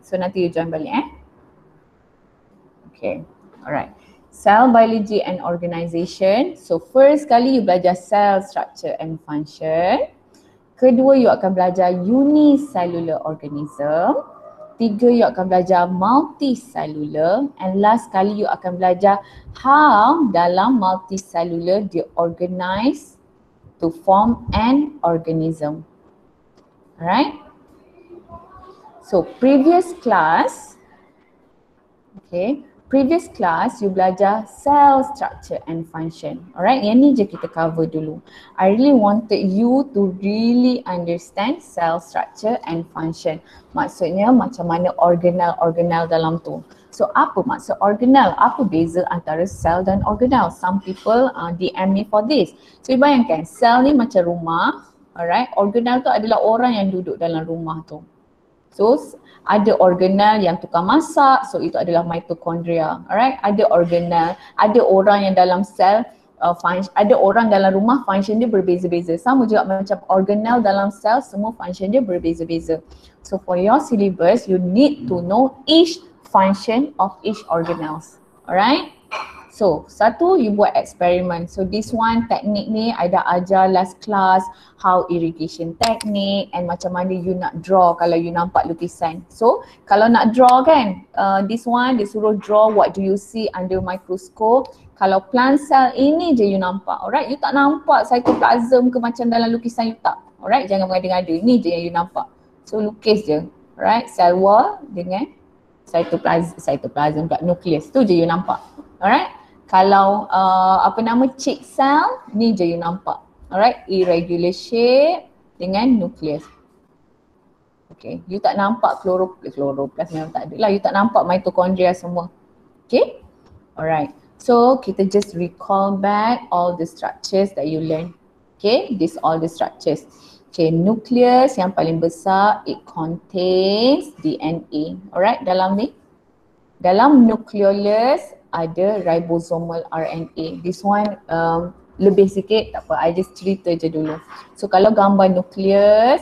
So nanti you join balik Okay, alright. Cell biology and organization. So first kali you belajar cell structure and function. Kedua, you akan belajar unicellular organism. Tiga, you akan belajar multicellular. And last kali, you akan belajar how dalam multicellular dia organize to form an organism. Alright? So previous class, you belajar cell structure and function. Alright, yang ni je kita cover dulu. I really wanted you to really understand cell structure and function. Maksudnya macam mana organel-organel dalam tu. So apa maksud organel? Apa beza antara sel dan organel? Some people DM me for this. So you bayangkan sel ni macam rumah. Alright, organel tu adalah orang yang duduk dalam rumah tu. So ada organel yang tukang masak, so itu adalah mitochondria. Alright, ada organel, ada orang yang dalam sel, ada orang dalam rumah function dia berbeza-beza. Sama juga macam organel dalam sel, semua function dia berbeza-beza. So for your syllabus, you need to know each function of each organelles. Alright. So, satu, you buat eksperimen. So, this one teknik ni I dah ajar last class how irrigation technique and macam mana you nak draw kalau you nampak lukisan. So, kalau nak draw kan, this one dia suruh draw what do you see under microscope. Kalau plant cell ini je you nampak, alright? You tak nampak cytoplasm ke macam dalam lukisan you tak. Alright, jangan mengada-ngada. Ini je yang you nampak. So, lukis je. Alright, cell wall dengan cytoplasm pula, nucleus. Tu je you nampak. Alright? Kalau chick cell, ni je you nampak. Alright, irregular shape dengan nucleus. Okay, you tak nampak chloroplast memang tak ada lah. You tak nampak mitochondria semua. Okay, alright. So, kita just recall back all the structures that you learn. Okay, all the structures. Okay, nucleus yang paling besar, it contains DNA. Alright, dalam ni. Dalam nucleolus, ada ribosomal RNA. This one lebih sikit, tak apa, I just cerita je dulu. So kalau gambar nukleus,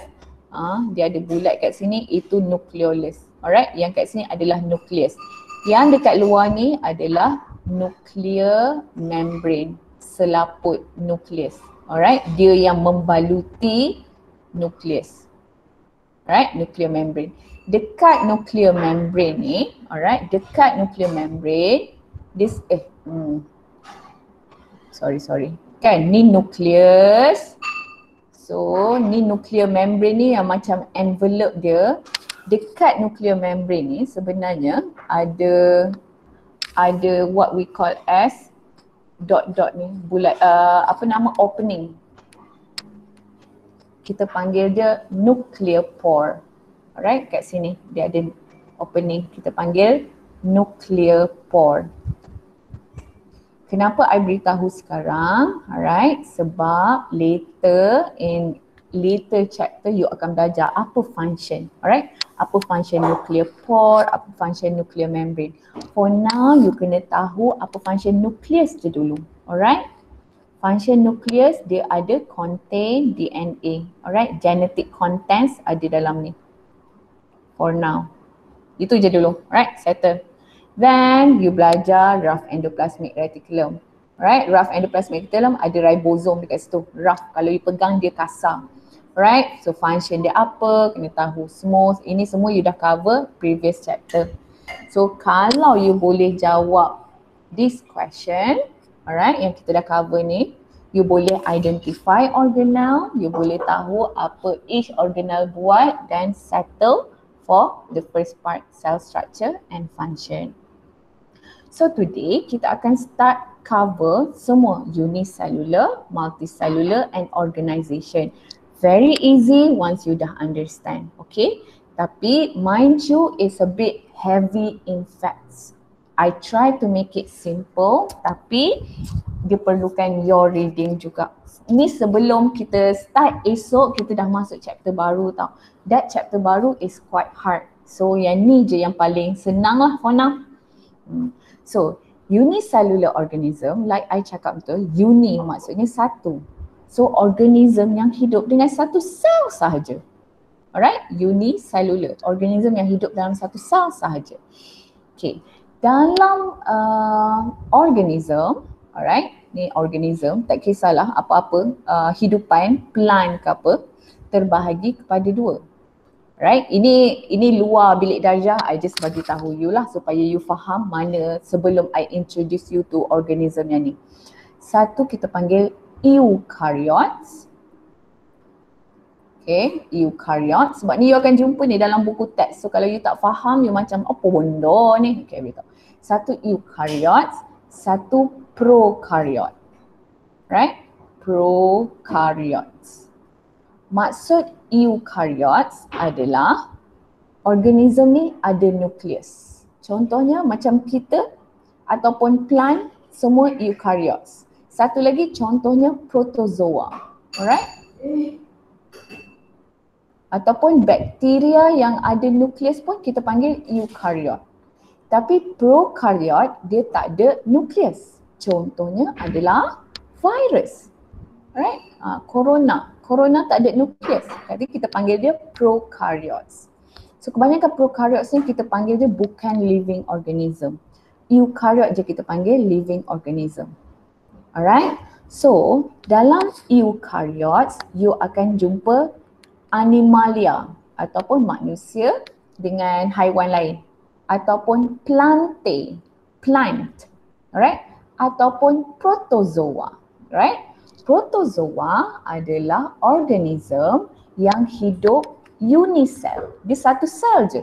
dia ada bulat kat sini, itu nucleolus. Alright, yang kat sini adalah nucleus. Yang dekat luar ni adalah nuclear membrane, selaput nukleus. Alright, dia yang membaluti nukleus. Alright, nuclear membrane. Dekat nuclear membrane ni, alright, dekat nuclear membrane, sorry. Kan, ni nukleus. So, ni nuclear membrane ni yang macam envelope dia. Dekat nuclear membrane ni sebenarnya ada what we call as dot ni, bulat, opening. Kita panggil dia nuclear pore. Alright, kat sini dia ada opening. Kita panggil nuclear pore. Kenapa I beritahu sekarang? Alright, sebab later chapter you akan belajar apa function. Alright, apa function nuclear pore, apa function nuclear membrane. For now, you kena tahu apa function nucleus je dulu. Alright, function nucleus dia ada contain DNA. Alright, genetic contents ada dalam ni. For now, itu je dulu. Alright, settle. Then you belajar rough endoplasmic reticulum. Right, rough endoplasmic reticulum ada ribosome dekat situ. Rough, kalau you pegang dia kasar. Right, so function dia apa, kena tahu semua. Ini semua you dah cover previous chapter. So kalau you boleh jawab this question, alright, yang kita dah cover ni, you boleh identify organelle, you boleh tahu apa each organelle buat dan settle for the first part, cell structure and function. So today kita akan start cover semua unicellular, multicellular and organization. Very easy once you dah understand, okay? Tapi mind you, it's a bit heavy in facts. I try to make it simple tapi dia perlukan your reading juga. Ni sebelum kita start, esok kita dah masuk chapter baru tau. That chapter baru is quite hard. So yang ni je yang paling senang lah for now. So unicellular organism, like I cakap betul, uni maksudnya satu. So organism yang hidup dengan satu sel sahaja. Alright, unicellular, organism yang hidup dalam satu sel sahaja. Okay, dalam organism, alright, ni organism, tak kisahlah apa-apa hidupan, plant ke apa, terbahagi kepada dua. Right, ini luar bilik darjah, I just bagi tahu you lah supaya you faham mana sebelum I introduce you to organism yang ni. Satu kita panggil eukaryotes. Okay, eukaryotes. Sebab ni you akan jumpa ni dalam buku teks. So kalau you tak faham, you macam apa benda ni? Okay, beritahu. Satu eukaryotes, satu prokaryot. Right? Prokaryotes. Maksud eukaryotes adalah organism ni ada nukleus. Contohnya macam kita ataupun plant, semua eukaryotes. Satu lagi contohnya protozoa. Alright? Ataupun bakteria yang ada nukleus pun kita panggil eukaryot. Tapi prokaryot dia tak ada nukleus. Contohnya adalah virus. Alright? Corona. Corona tak ada nukleus. Jadi kita panggil dia prokaryotes. So kebanyakan prokaryotes ni kita panggil dia bukan living organism. Eukaryot je kita panggil living organism. Alright? So dalam eukaryotes you akan jumpa animalia ataupun manusia dengan haiwan lain. Ataupun plant. Alright? Ataupun protozoa. Right? Protozoa adalah organism yang hidup unisel. Dia satu sel je.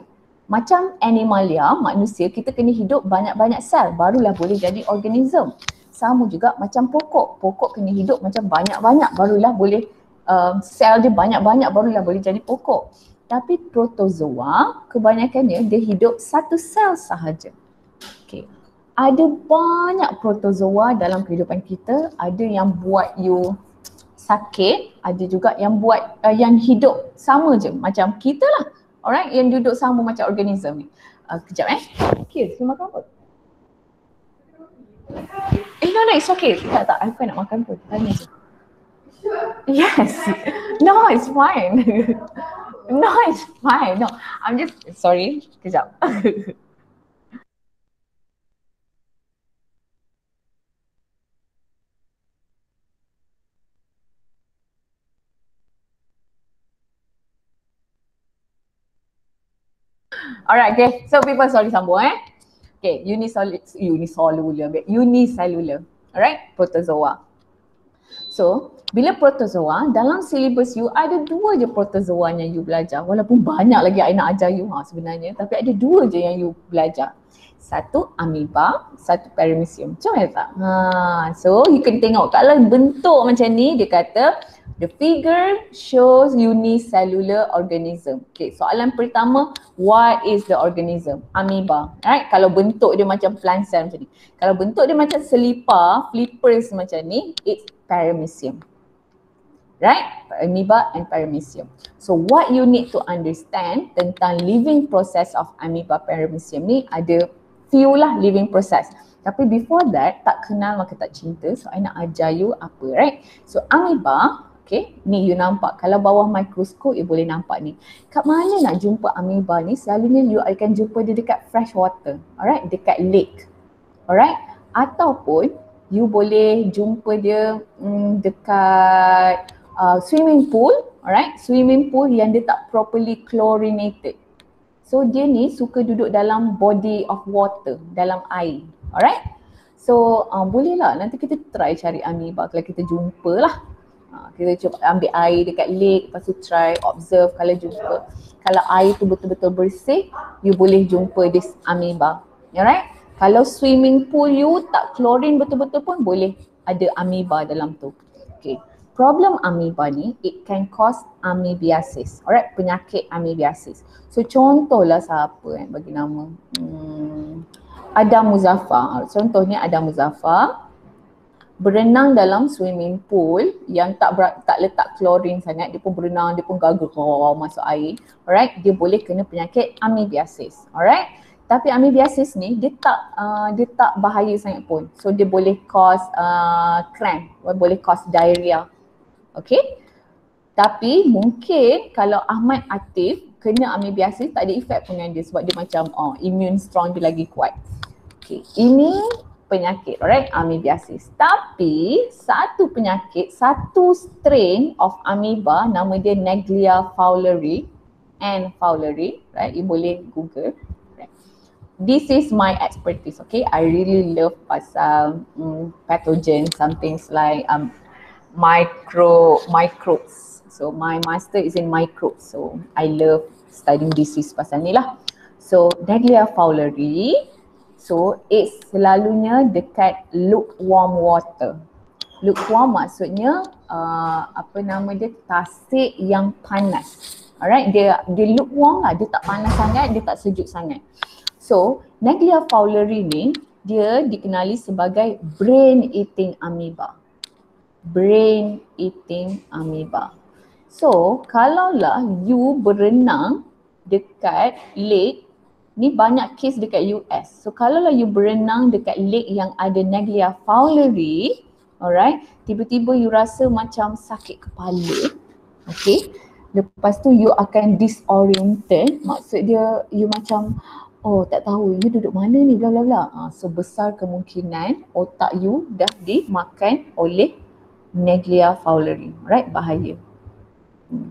Macam animalia, manusia, kita kena hidup banyak-banyak sel barulah boleh jadi organism. Sama juga macam pokok. Pokok kena hidup macam banyak-banyak barulah boleh sel dia banyak-banyak barulah boleh jadi pokok. Tapi protozoa kebanyakannya dia hidup satu sel sahaja. Okay. Ada banyak protozoa dalam kehidupan kita. Ada yang buat you sakit, ada juga yang buat yang hidup sama je macam kita lah. Alright, yang duduk sama macam organism ni. Kejap Okay, you makan apa? No, it's okay. Tak, aku nak makan pun. Tanya je. Yes. No, it's fine. No, it's fine. No, I'm just, sorry. Kejap. Alright, okay. So people, sorry sambung Okay, unicellular. Alright, protozoa. So, bila protozoa, dalam syllabus you ada dua je protozoa yang you belajar. Walaupun banyak lagi I nak ajar you sebenarnya, tapi ada dua je yang you belajar. Satu amoeba, satu paramecium. Macam mana tak? So you can tengok kalau bentuk macam ni dia kata the figure shows unicellular organism. Okay, soalan pertama, what is the organism? Amoeba. Right? Kalau bentuk dia macam plant cell macam ni. Kalau bentuk dia macam selipar, flippers macam ni, it's paramecium. Right? Amoeba and paramecium. So what you need to understand tentang living process of amoeba paramecium ni ada few lah living process. Tapi before that, tak kenal maka tak cinta. So I nak ajar you apa, right? So amoeba, okay, ni you nampak. Kalau bawah mikroskop you boleh nampak ni. Kat mana nak jumpa amoeba ni? Selalunya you akan jumpa dia dekat fresh water. Alright? Dekat lake. Alright? Ataupun you boleh jumpa dia dekat swimming pool. Alright? Swimming pool yang dia tak properly chlorinated. So dia ni suka duduk dalam body of water, dalam air. Alright? So boleh lah nanti kita try cari amoeba kalau kita jumpa lah. Kita cuba ambil air dekat lake, lepas tu try observe kalau jumpa. Kalau air tu betul-betul bersih, you boleh jumpa this amoeba. Alright? Kalau swimming pool you tak klorin betul-betul pun boleh ada amoeba dalam tu. Okay. Problem amoeba ni, it can cause amoebiasis. Alright, penyakit amoebiasis. So contohlah siapa yang bagi nama? Adam Muzaffar. Contohnya Adam Muzaffar berenang dalam swimming pool yang tak letak klorin sangat. Dia pun berenang, dia pun gagal masuk air. Alright, dia boleh kena penyakit amoebiasis. Alright. Tapi amoebiasis ni dia tak bahaya sangat pun. So dia boleh cause cramp, boleh cause diarrhea. Okay. Tapi mungkin kalau Ahmad aktif, kena amoebiasis tak ada efek pun dengan dia sebab dia macam immune strong dia lagi kuat. Okay, ini penyakit, alright, amoebiasis. Tapi satu penyakit, satu strain of amoeba nama dia Naegleria fowleri and fowleri, right? You boleh Google. Right. This is my expertise, okay? I really love pasal pathogen, something like microbes. So my master is in microbes. So I love studying disease pasal ni lah. So Naegleria fowleri, so it's selalunya dekat lukewarm water. Lukewarm maksudnya apa nama dia, tasik yang panas. Alright, dia lukewarm lah, dia tak panas sangat, dia tak sejuk sangat. So Naegleria fowleri ni dia dikenali sebagai brain eating amoeba. Brain eating amoeba. So kalaulah you berenang dekat lake, ni banyak kes dekat US. So kalaulah you berenang dekat lake yang ada Naegleria fowleri, alright, tiba-tiba you rasa macam sakit kepala, okay, lepas tu you akan disoriented, maksud dia you macam tak tahu you duduk mana ni, bla bla bla. So besar kemungkinan otak you dah dimakan oleh Naegleria fowleri, right? Bahaya.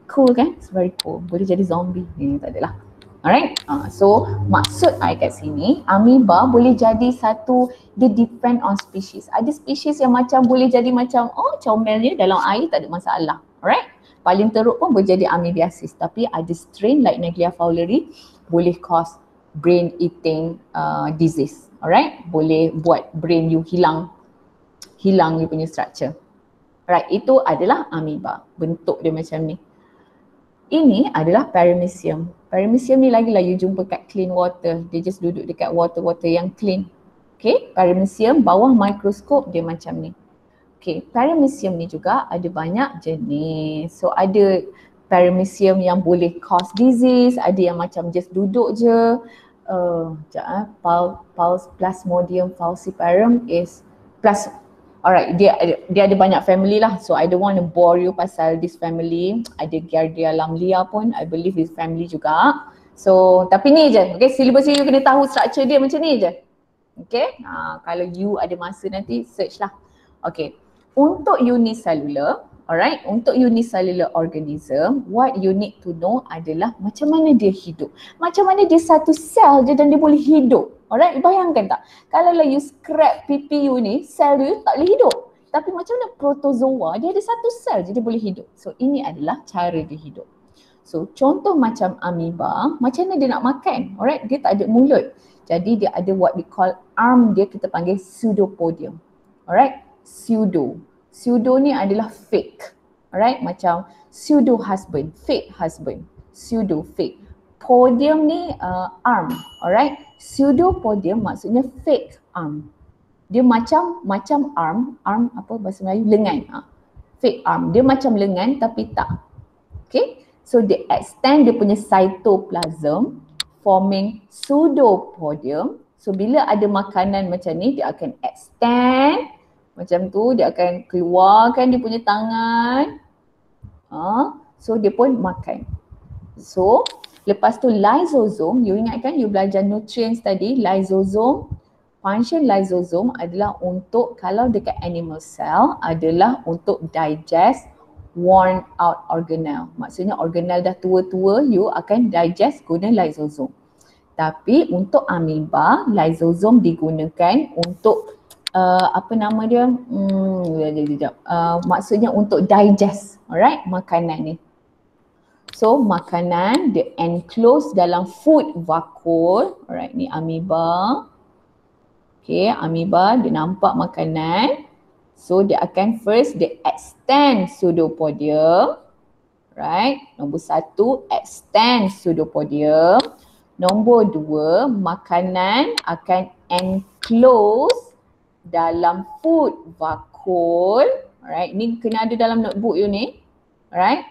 Cool kan? It's very cool. Boleh jadi zombie. Tak adalah. Alright, so maksud I kat sini, amoeba boleh jadi satu, dia depend on species. Ada species yang macam boleh jadi macam comel dia dalam air tak ada masalah. Alright, paling teruk pun boleh jadi amoebiasis. Tapi ada strain like Naegleria fowleri boleh cause brain eating disease. Alright, boleh buat brain you hilang you punya structure. Right, itu adalah amoeba. Bentuk dia macam ni. Ini adalah paramecium. Paramecium ni lagi you jumpa kat clean water. Dia just duduk dekat water yang clean. Okay, paramecium bawah mikroskop dia macam ni. Okay, paramecium ni juga ada banyak jenis. So ada paramecium yang boleh cause disease, ada yang macam just duduk je. Plasmodium falciparum is plus. Alright, dia ada banyak family lah. So I don't want to bore you pasal this family. Ada Giardia lamlia pun, I believe this family juga. So tapi ni je, okay, syllabus you kena tahu structure dia macam ni je. Okay, kalau you ada masa nanti search lah. Okay, untuk unicellular, alright, untuk unicellular organism, what you need to know adalah macam mana dia hidup. Macam mana dia satu sel je dan dia boleh hidup. Alright, bayangkan tak? Kalau you scrap pipi you ni, sel you tak boleh hidup. Tapi macam mana protozoa, dia ada satu sel je dia boleh hidup. So ini adalah cara dia hidup. So contoh macam amoeba, macam mana dia nak makan? Alright, dia tak ada mulut. Jadi dia ada what we call arm dia, kita panggil pseudopodium. Alright, Pseudo ni adalah fake. Alright, macam pseudo husband, fake husband. Pseudo fake. Podium ni arm, alright. Pseudopodium maksudnya fake arm. Dia macam arm apa bahasa Melayu, lengan. Fake arm. Dia macam lengan tapi tak. Okay. So dia extend dia punya cytoplasm forming pseudopodium. So bila ada makanan macam ni, dia akan extend macam tu, dia akan keluarkan dia punya tangan. So dia pun makan. So lepas tu lysosome, you ingatkan you belajar nutrients tadi, lysosome, function lysosome adalah untuk, kalau dekat animal cell adalah untuk digest worn out organelle. Maksudnya organelle dah tua-tua, you akan digest guna lysosome. Tapi untuk amoeba, lysosome digunakan untuk apa nama dia? Maksudnya untuk digest, alright, makanan ni. So makanan dia enclose dalam food vacuole. Alright, ni amoeba. Okay, amoeba dia nampak makanan. So dia akan first dia extend pseudopodium. Right, nombor 1 extend pseudopodium. Nombor 2, makanan akan enclose dalam food vacuole. Alright, ni kena ada dalam notebook you ni. Alright.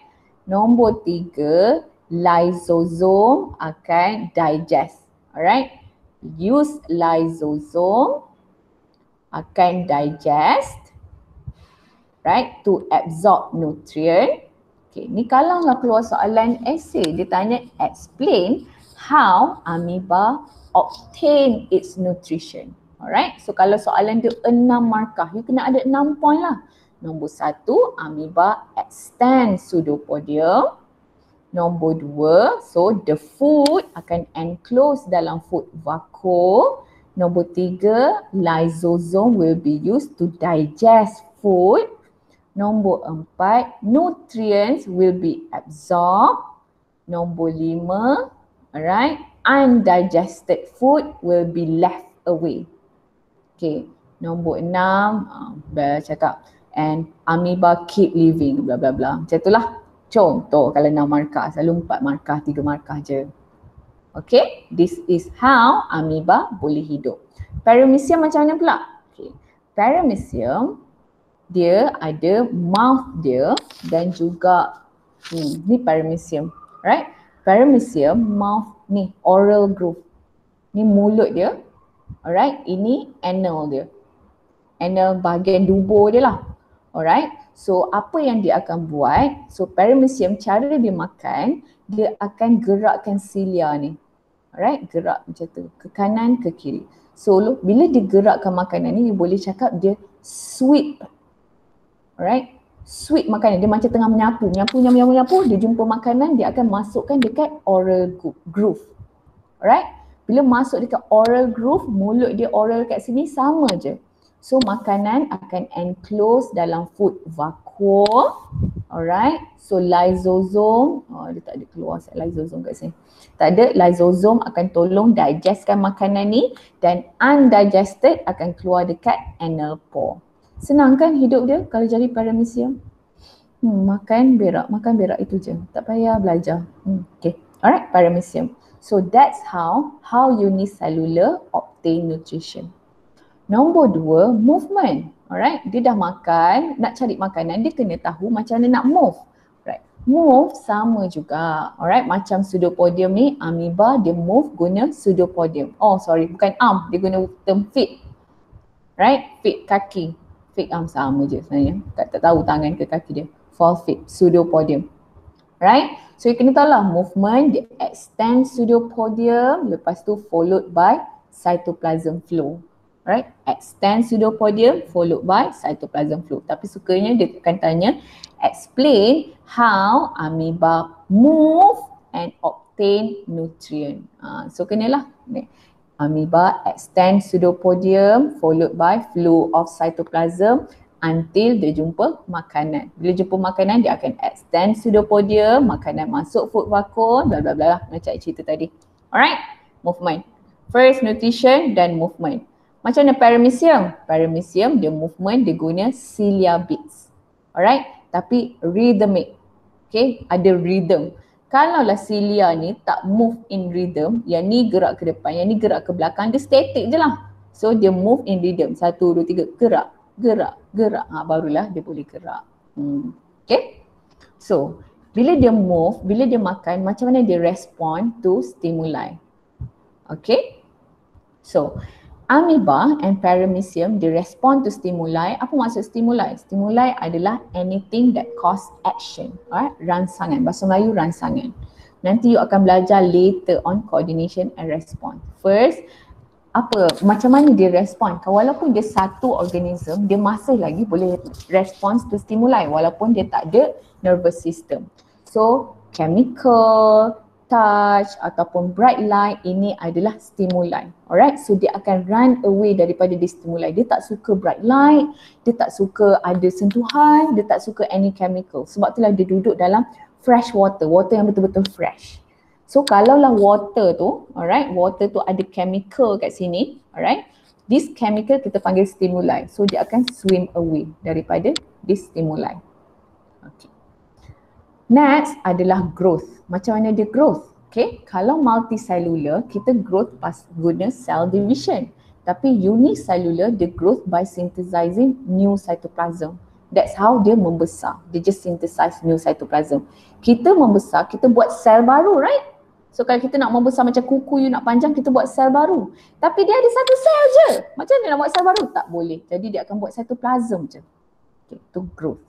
Nombor 3, lysosome akan digest. Alright. Use lysosome akan digest, right, to absorb nutrient. Okay, ni kalau nak keluar soalan essay, dia tanya explain how amoeba obtain its nutrition. Alright, so kalau soalan dia 6 markah, you kena ada 6 point lah. Nombor 1, amoeba extend pseudopodium. Nombor 2, so the food akan enclose dalam food vacuum. Nombor 3, lysosome will be used to digest food. Nombor 4, nutrients will be absorbed. Nombor 5, alright, undigested food will be left away. Okay, nombor 6, cakap and amoeba keep living, bla bla bla. Macam itulah. Contoh kalau 6 markah, selalu 4 markah, 3 markah je. Okay, this is how amoeba boleh hidup. Paramecium macam mana pula? Okay, paramecium dia ada mouth dia dan juga ni paramecium, right? Paramecium mouth ni oral groove. Ni mulut dia. Alright, ini anal dia. Anal bahagian dubur dia lah. Alright, so apa yang dia akan buat, so paramecium cara dia makan, dia akan gerakkan cilia ni. Alright, gerak macam tu, ke kanan ke kiri. So bila dia gerakkan makanan ni, you boleh cakap dia sweep. Alright, sweep makanan, dia macam tengah menyapu, dia jumpa makanan, dia akan masukkan dekat oral groove. Alright, bila masuk dekat oral groove, mulut dia oral kat sini sama je. So makanan akan enclose dalam food vacuum. Alright, so lysosome, dia tak ada keluar lysosome kat sini. Tak ada, lysosome akan tolong digestkan makanan ni dan undigested akan keluar dekat anal pore. Senang kan hidup dia kalau jadi paramecium? Makan berak itu je. Tak payah belajar. Okay, alright, paramecium. So that's how unicellular obtain nutrition. Nombor 2, movement. Alright, dia dah makan, nak cari makanan, dia kena tahu macam mana nak move. Right, move sama juga. Alright, macam pseudopodium ni, amoeba dia move guna pseudopodium. Oh sorry, bukan arm, dia guna term feet. Right, feet kaki. Feet arm sama je sebenarnya. Tak tahu tangan ke kaki dia. Fall feet, pseudopodium. Right, so you kena tahu lah movement, dia extend pseudopodium, lepas tu followed by cytoplasm flow. Right, extend pseudopodium followed by cytoplasm flow. Tapi sukanya dia akan tanya explain how amoeba move and obtain nutrient. So kenalah amoeba extend pseudopodium followed by flow of cytoplasm until dia jumpa makanan. Bila jumpa makanan dia akan extend pseudopodium, makanan masuk food vacuum, bla bla bla lah macam cerita tadi. Alright, movement. First nutrition dan movement. Macam mana paramecium? Paramecium dia movement dia guna cilia beats. Alright, tapi rhythmic. Okay, ada rhythm. Kalaulah cilia ni tak move in rhythm, yang ni gerak ke depan, yang ni gerak ke belakang, dia static je lah. So dia move in rhythm. 1, 2, 3, gerak, gerak, gerak. Barulah dia boleh gerak. Okay. So, bila dia move, bila dia makan, macam mana dia respond to stimuli. Okay. So, amoeba and paramecium, they respond to stimuli. Apa maksud stimuli? Stimuli adalah anything that cause action. Alright, rangsangan. Bahasa Melayu rangsangan. Nanti you akan belajar later on coordination and response. First, macam mana dia respond? Walaupun dia satu organism, dia masih lagi boleh respond to stimuli walaupun dia tak ada nervous system. So, chemical, touch ataupun bright light, ini adalah stimuli. Alright, so dia akan run away daripada di stimuli. Dia tak suka bright light, dia tak suka ada sentuhan, dia tak suka any chemical. Sebab itulah dia duduk dalam fresh water, water yang betul-betul fresh. So kalaulah water tu, alright, water tu ada chemical kat sini, alright, this chemical kita panggil stimuli. So dia akan swim away daripada this stimuli. Okay. Next adalah growth. Macam mana dia growth? Okay, kalau multicellular, kita growth pas guna cell division. Tapi unicellular, dia growth by synthesizing new cytoplasm. That's how dia membesar. Dia just synthesize new cytoplasm. Kita membesar, kita buat sel baru, right? So kalau kita nak membesar macam kuku you nak panjang, kita buat sel baru. Tapi dia ada satu sel je. Macam mana nak buat sel baru? Tak boleh. Jadi dia akan buat cytoplasm je. Okay, itu growth.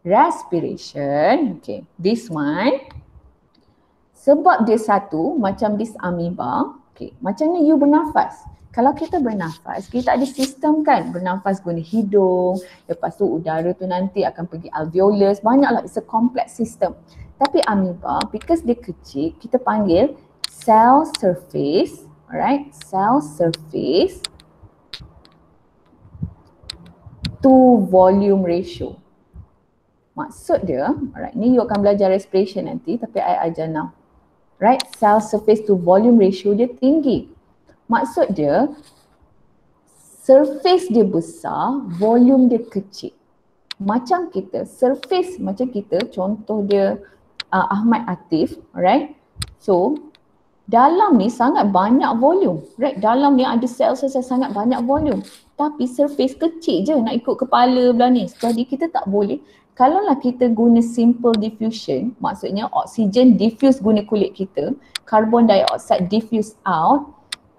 Respiration, okay, this one, sebab dia satu macam this amoeba, okay, macam ni you bernafas. Kalau kita bernafas, kita ada sistem kan, bernafas guna hidung, lepas tu udara tu nanti akan pergi alveolus, banyaklah, it's a complex system. Tapi amoeba, because dia kecil, kita panggil cell surface, alright, cell surface to volume ratio. Maksud dia, alright, ni you akan belajar respiration nanti, tapi I ajar now. Right, cell surface to volume ratio dia tinggi. Maksud dia, surface dia besar, volume dia kecil. Macam kita, surface macam kita, contoh dia Ahmad Atif, alright. So, dalam ni sangat banyak volume, right? Dalam ni ada sel-sel sangat banyak volume. Tapi surface kecil je nak ikut kepala belah ni. Jadi kita tak boleh. Kalaulah kita guna simple diffusion, maksudnya oksigen diffuse guna kulit kita, carbon dioxide diffuse out,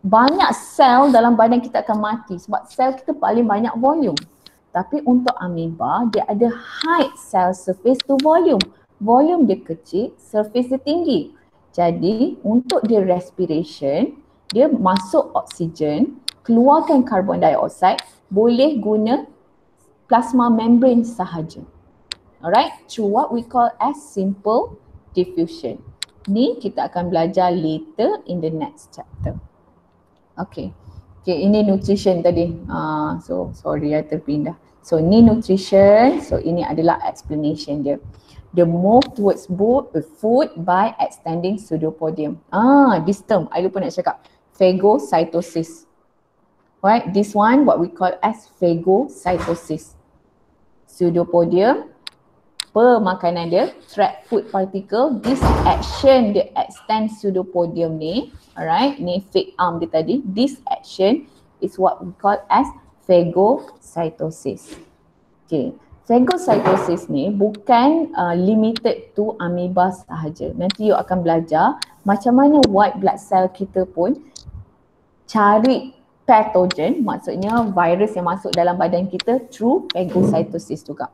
banyak sel dalam badan kita akan mati sebab sel kita paling banyak volume. Tapi untuk amoeba, dia ada high cell surface to volume. Volume dia kecil, surface dia tinggi. Jadi untuk dia respiration, dia masuk oksigen, keluarkan carbon dioxide, boleh guna plasma membrane sahaja. Alright, through what we call as simple diffusion. Ni kita akan belajar later in the next chapter. Okay, ini nutrition tadi. So sorry terpindah. So ni nutrition, so ini adalah explanation dia. The move towards food by extending pseudopodium. This term, I lupa nak cakap. Phagocytosis. Right, this one what we call as phagocytosis. Pseudopodium, pemakanan dia, trap food particle, this action dia extend pseudopodium ni, alright, ni fake arm dia tadi, this action is what we call as phagocytosis. Okay, phagocytosis ni bukan limited to amoeba sahaja. Nanti you akan belajar macam mana white blood cell kita pun cari pathogen, maksudnya virus yang masuk dalam badan kita through phagocytosis juga.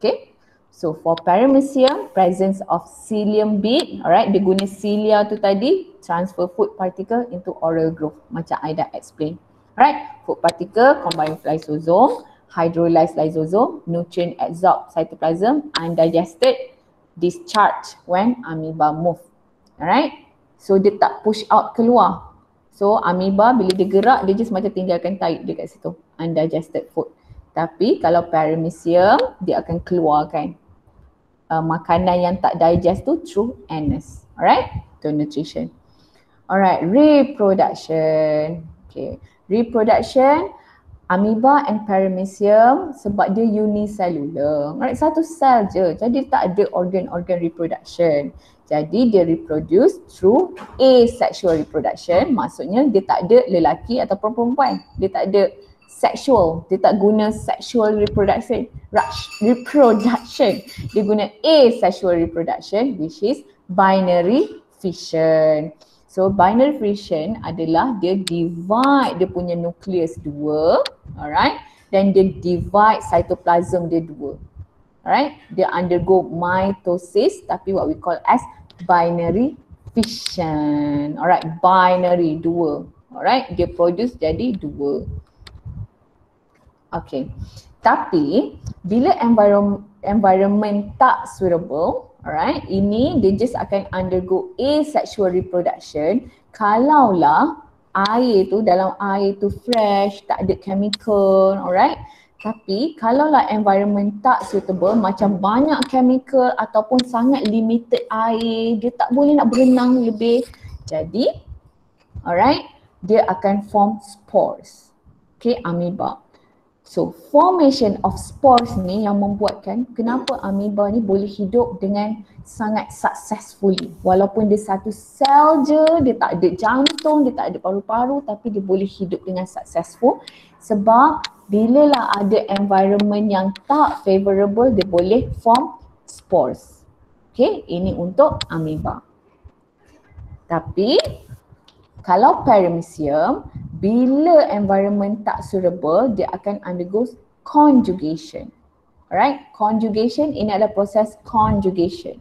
Okay. So for paramecium, presence of cilium bead, alright, dia guna cilia tu tadi, transfer food particle into oral growth, macam I dah explain. Alright, food particle combine with lysosome, hydrolyzed lysosome, nutrient absorbed cytoplasm, undigested, discharge when amoeba move. Alright, so dia tak push out keluar. So amoeba bila dia gerak, dia just macam tinggalkan tahi dekat situ, undigested food. Tapi kalau paramecium, dia akan keluarkan makanan yang tak digest tu through anus. Alright, to nutrition. Alright, reproduction. Okay, reproduction, amoeba and paramecium sebab dia unicellular. Alright, satu sel je. Jadi tak ada organ-organ reproduction. Jadi dia reproduce through asexual reproduction. Maksudnya dia tak ada lelaki ataupun perempuan. Dia tak ada sexual, dia tak guna sexual reproduction. Dia guna asexual reproduction, which is binary fission. So binary fission adalah dia divide dia punya nucleus dua, alright, dan dia divide cytoplasm dia dua. Alright, dia undergo mitosis tapi what we call as binary fission. Alright, binary dua. Alright, dia produce jadi dua. Okay, tapi bila environment tak suitable, alright, ini dia just akan undergo asexual reproduction kalaulah air tu, dalam air tu fresh, tak ada chemical, alright. Tapi kalaulah environment tak suitable, macam banyak chemical ataupun sangat limited air, dia tak boleh nak berenang lebih, jadi alright, dia akan form spores. Okay, amoeba. So formation of spores ni yang membuatkan kenapa amoeba ni boleh hidup dengan sangat successfully. Walaupun dia satu sel je, dia tak ada jantung, dia tak ada paru-paru, tapi dia boleh hidup dengan successful. Sebab bila lah ada environment yang tak favorable, dia boleh form spores. Okay, ini untuk amoeba. Tapi kalau paramecium, bila environment tak suitable, dia akan undergo conjugation. Alright, conjugation ini adalah proses conjugation.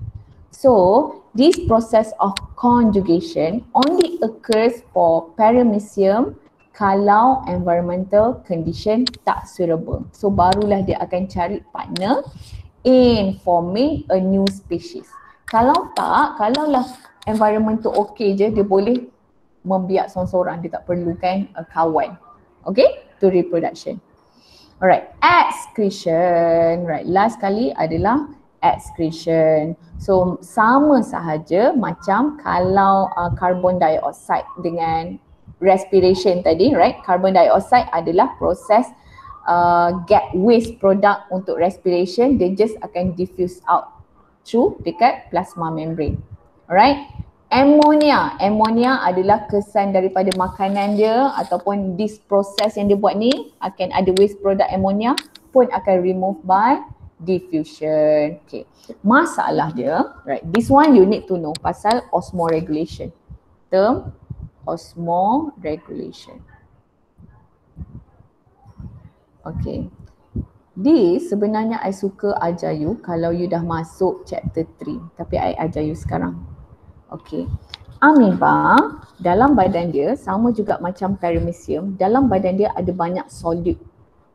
So, this process of conjugation only occurs for paramecium kalau environmental condition tak suitable. So, barulah dia akan cari partner in forming a new species. Kalau tak, kalaulah environment tu okay je, dia boleh membiak seorang-seorang, dia tak perlukan kawan. Okay, to reproduction. Alright, excretion. Right, last kali adalah excretion. So sama sahaja macam kalau carbon dioxide dengan respiration tadi, right? Carbon dioxide adalah proses get waste product untuk respiration, dia just akan diffuse out through dekat plasma membrane. Alright. Ammonia adalah kesan daripada makanan dia ataupun this process yang dia buat ni akan ada waste product ammonia pun akan remove by diffusion. Okay. Masalah dia, right? This one you need to know pasal osmoregulation. Term osmoregulation. Okay. This sebenarnya I suka ajar you kalau you dah masuk chapter 3, tapi I ajar you sekarang. Okay. Amoeba dalam badan dia sama juga macam paramecium, dalam badan dia ada banyak solute.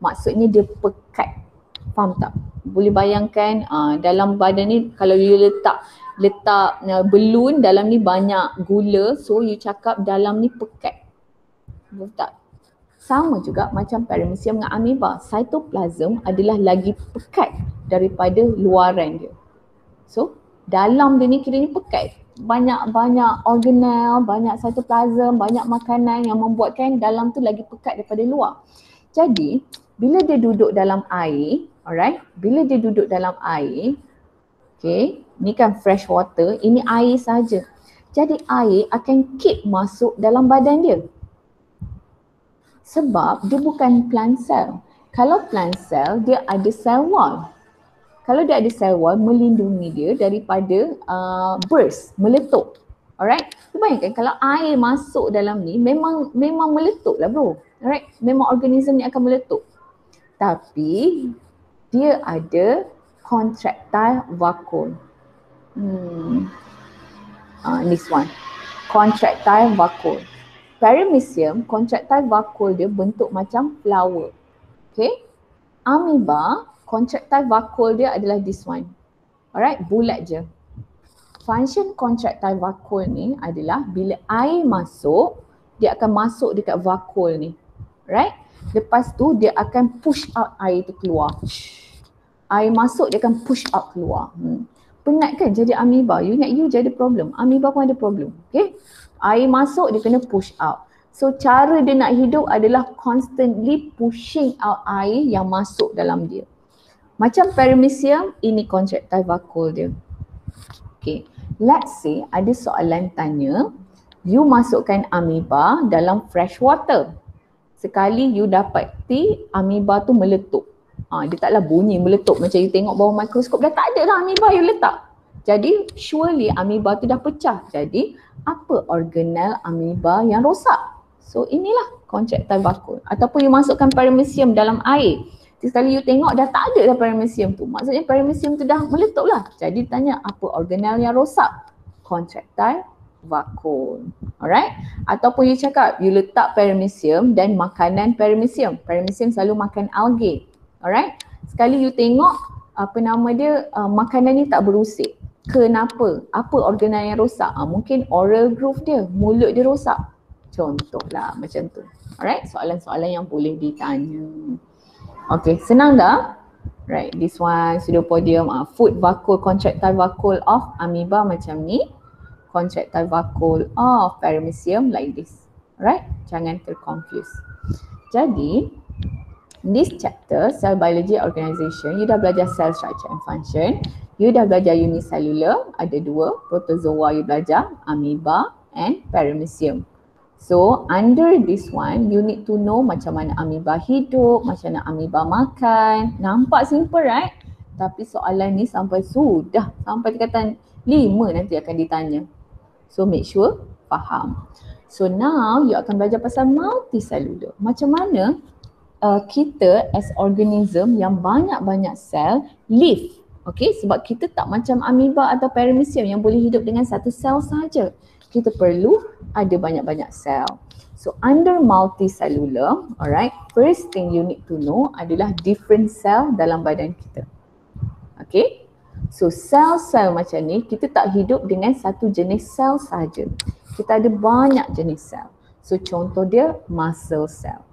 Maksudnya dia pekat. Faham tak? Boleh bayangkan dalam badan ni kalau you letak balloon, dalam ni banyak gula, so you cakap dalam ni pekat. Betul tak? Sama juga macam paramecium dengan amoeba. Cytoplasm adalah lagi pekat daripada luaran dia. So, dalam dia ni kiranya pekat. Banyak organel, banyak cytoplasm, banyak makanan yang membuatkan dalam tu lagi pekat daripada luar. Jadi, bila dia duduk dalam air, alright? Bila dia duduk dalam air, okay, ni kan fresh water, ini air saja. Jadi air akan keep masuk dalam badan dia. Sebab dia bukan plant cell. Kalau plant cell, dia ada cell wall. Kalau dia ada cell wall, melindungi dia daripada burst, meletup. Alright? You bayangkan kalau air masuk dalam ni, memang meletup lah bro. Alright? Memang organism ni akan meletup. Tapi, dia ada contractile vacuole. This one. Contractile vacuole. Paramecium, contractile vacuole dia bentuk macam flower. Okay? Amoeba, contractile vacuole dia adalah this one. Alright, bulat je. Function contractile vacuole ni adalah bila air masuk, dia akan masuk dekat vacuole ni. Right? Lepas tu dia akan push out air tu keluar. Air masuk, dia akan push out keluar. Penat kan jadi amoeba? You ingat you je ada problem. Amoeba pun ada problem. Okay? Air masuk, dia kena push out. So cara dia nak hidup adalah constantly pushing out air yang masuk dalam dia. Macam paramecium, ini contractile vacuole dia. Okay, let's say ada soalan tanya, you masukkan amoeba dalam fresh water. Sekali you dapati amoeba tu meletup. Dia taklah bunyi meletup macam you tengok bawah mikroskop, dah tak ada dah amoeba you letak. Jadi surely amoeba tu dah pecah. Jadi apa organel amoeba yang rosak? So inilah contractile vacuole. Ataupun you masukkan paramecium dalam air. Sekali you tengok dah tak ada dah paramecium tu. Maksudnya paramecium tu dah meletup lah. Jadi tanya apa organel yang rosak? Contractile vacuole. Alright? Ataupun you cakap you letak paramecium dan makanan paramecium. Paramecium selalu makan algae. Alright? Sekali you tengok makanan ni tak berusik. Kenapa? Apa organel yang rosak? Mungkin oral groove dia, mulut dia rosak. Contohlah macam tu. Alright? Soalan-soalan yang boleh ditanya. Okay, senang dah? Right, this one pseudopodium, food vacuole, contractile vacuole of amoeba macam ni. Contractile vacuole of paramecium like this. Alright, jangan terconfuse. Jadi, this chapter, cell biology organization, you dah belajar cell structure and function. You dah belajar unicellular, ada 2, protozoa you belajar, amoeba and paramecium. So under this one, you need to know macam mana amoeba hidup, macam mana amoeba makan. Nampak simple right? Tapi soalan ni sampai tingkatan 5 nanti akan ditanya. So make sure faham. So now you akan belajar pasal multicellular. Macam mana kita as organism yang banyak-banyak sel live. Okay, sebab kita tak macam amoeba atau paramecium yang boleh hidup dengan satu sel sahaja. Kita perlu ada banyak-banyak sel. So under multicellular, alright, first thing you need to know adalah different cell dalam badan kita. Okay, so sel-sel macam ni kita tak hidup dengan satu jenis sel sahaja. Kita ada banyak jenis sel. So contoh dia muscle cell.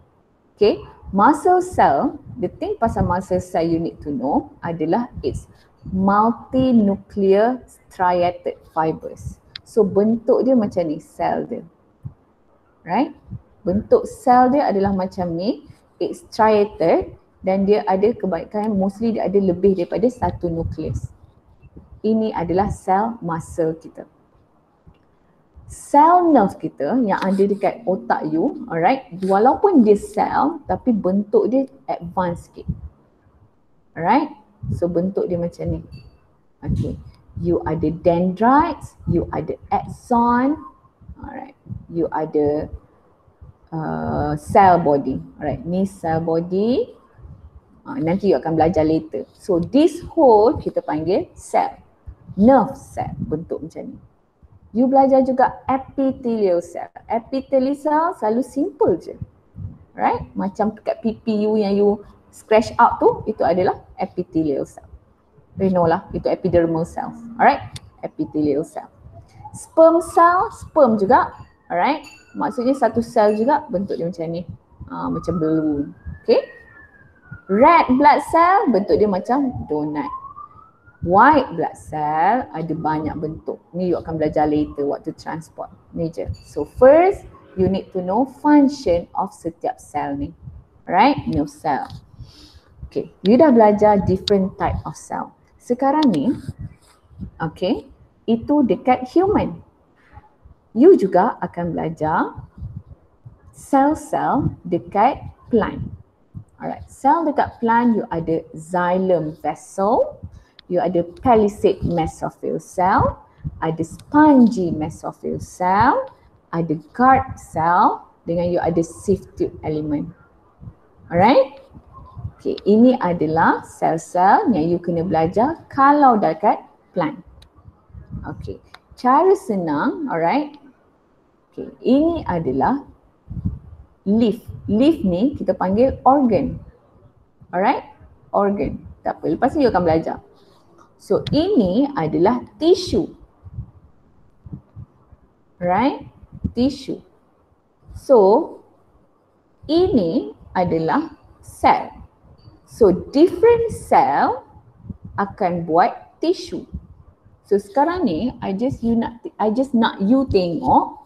Okay, muscle cell, the thing pasal muscle cell you need to know adalah it's multinuclear striated fibers. So bentuk dia macam ni, sel dia. Right? Bentuk sel dia adalah macam ni, it's striated dan dia ada kebaikan, mostly dia ada lebih daripada satu nukleus. Ini adalah sel muscle kita. Sel nerve kita yang ada dekat otak you, alright, walaupun dia sel tapi bentuk dia advance sikit. Alright, so bentuk dia macam ni. Okay, you ada dendrites, you ada axon, alright, you ada cell body. Alright, ni cell body. Nanti you akan belajar later. So this whole kita panggil cell, nerve cell, bentuk macam ni. You belajar juga epithelial cell. Epithelial cell selalu simple je. Right? Macam kat pipi you yang you scratch out tu, itu adalah epithelial cell. You know lah, itu epidermal cells. Alright? Epithelial cell. Sperm cell, sperm juga. Alright? Maksudnya satu sel juga, bentuk dia macam ni. Macam balloon. Okay? Red blood cell, bentuk dia macam donut. White blood cell ada banyak bentuk. Ni you akan belajar later waktu transport. Ni je. So first, you need to know function of setiap sel ni. Right? New cell. Okay. You dah belajar different type of cell. Sekarang ni, okay, itu dekat human. You juga akan belajar sel-sel dekat plant. Alright. Sel dekat plant, you ada xylem vessel. You ada palisade mesophyll cell, ada spongy mesophyll cell, ada guard cell dengan you ada sieve tube element. Alright? Okay, ini adalah sel-sel yang you kena belajar kalau dekat plant. Okay, cara senang, alright? Okay, ini adalah leaf. Leaf ni kita panggil organ. Alright? Organ. Tak apa, lepas ni you akan belajar. So ini adalah tissue. Right? Tissue. So ini adalah cell. So different cell akan buat tissue. So sekarang ni I just nak you tengok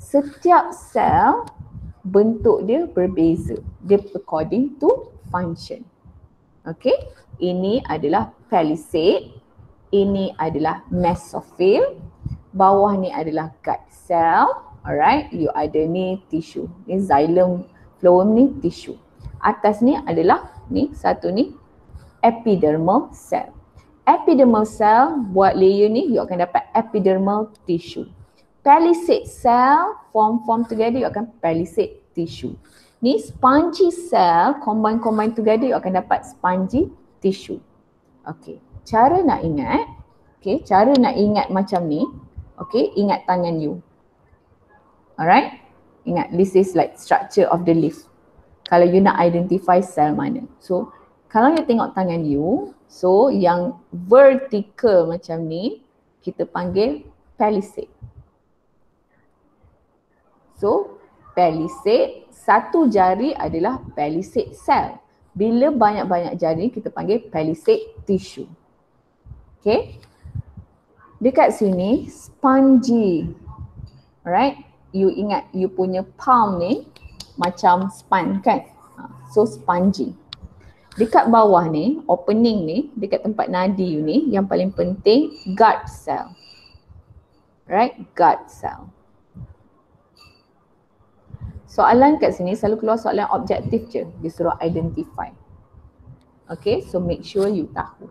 setiap cell bentuk dia berbeza. Dia according to function. Okay? Ini adalah palisade, ini adalah mesophyll, bawah ni adalah guard cell, alright, you ada ni tissue, ni xylem phloem ni tissue. Atas ni adalah ni satu ni epidermal cell. Epidermal cell buat layer ni you akan dapat epidermal tissue. Palisade cell form together you akan palisade tissue. Ni spongy cell combine together you akan dapat spongy tissue. Okay, cara nak ingat, okay, cara nak ingat macam ni, okay, ingat tangan you. Alright, ingat this is like structure of the leaf. Kalau you nak identify cell mana. So, kalau you tengok tangan you, so yang vertical macam ni, kita panggil palisade. So, palisade, satu jari adalah palisade cell. Bila banyak-banyak jari, kita panggil palisade tissue. Okay. Dekat sini, spongy. Alright. You ingat, you punya palm ni macam sponge kan? So, spongy. Dekat bawah ni, opening ni, dekat tempat nadi you ni, yang paling penting, guard cell. Right? Guard cell. Soalan kat sini selalu keluar soalan objektif je. Dia suruh identify. Okay, so make sure you tahu.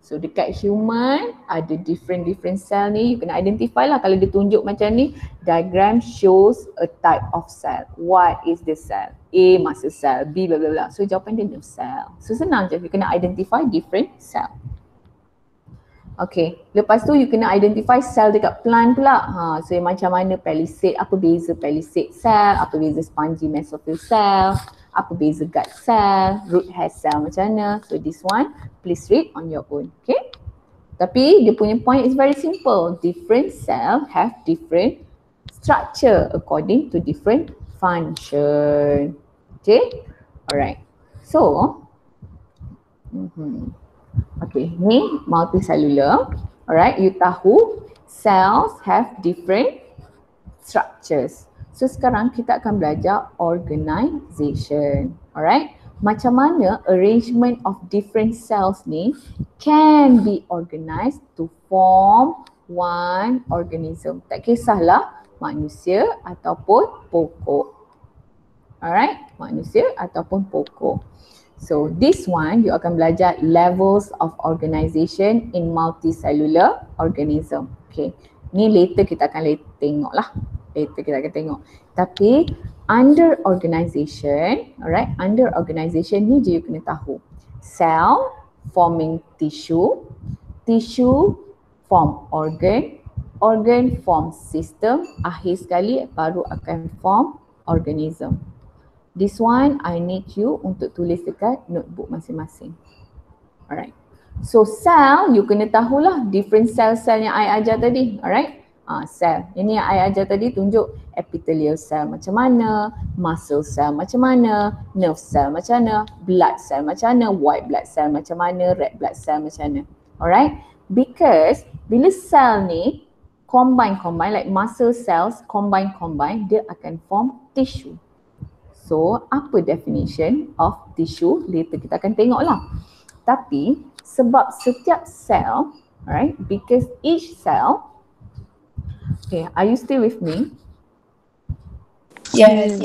So dekat human ada different cell ni. You kena identify lah. Kalau dia tunjuk macam ni, diagram shows a type of cell. What is the cell? A muscle cell, B bla bla bla. So jawapan dia nerve cell. So senang je. You kena identify different cell. Okay, lepas tu you kena identify cell dekat plant pula. So yang macam mana palisade, apa beza palisade cell, apa beza spongy mesophyll cell, apa beza gut cell, root hair cell macam mana. So this one, please read on your own. Okay. Tapi dia punya point is very simple. Different cell have different structure according to different function. Okay. Alright. So, okay, ni multicellular. Alright, you tahu cells have different structures. So sekarang kita akan belajar organization. Alright, macam mana arrangement of different cells ni can be organized to form one organism. Tak kisahlah manusia ataupun pokok. Alright, manusia ataupun pokok. So this one you akan belajar levels of organization in multicellular organism. Okay, ni later kita akan tengok lah. Later kita akan tengok. Tapi under organization, alright, under organization ni je you kena tahu. Cell forming tissue, tissue form organ, organ form system, akhir sekali baru akan form organism. This one I need you untuk tulis dekat notebook masing-masing. Alright. So cell you kena tahulah different cell-cell yang I ajar tadi. Alright. Cell. Ini yang I ajar tadi tunjuk epithelial cell macam mana, muscle cell macam mana, nerve cell macam mana, blood cell macam mana, white blood cell macam mana, red blood cell macam mana. Alright. Because bila cell ni combine like muscle cells combine dia akan form tissue. So, apa definition of tissue? Later kita akan tengok lah. Tapi, sebab setiap cell, right? Because each cell, okay, are you still with me? Yes.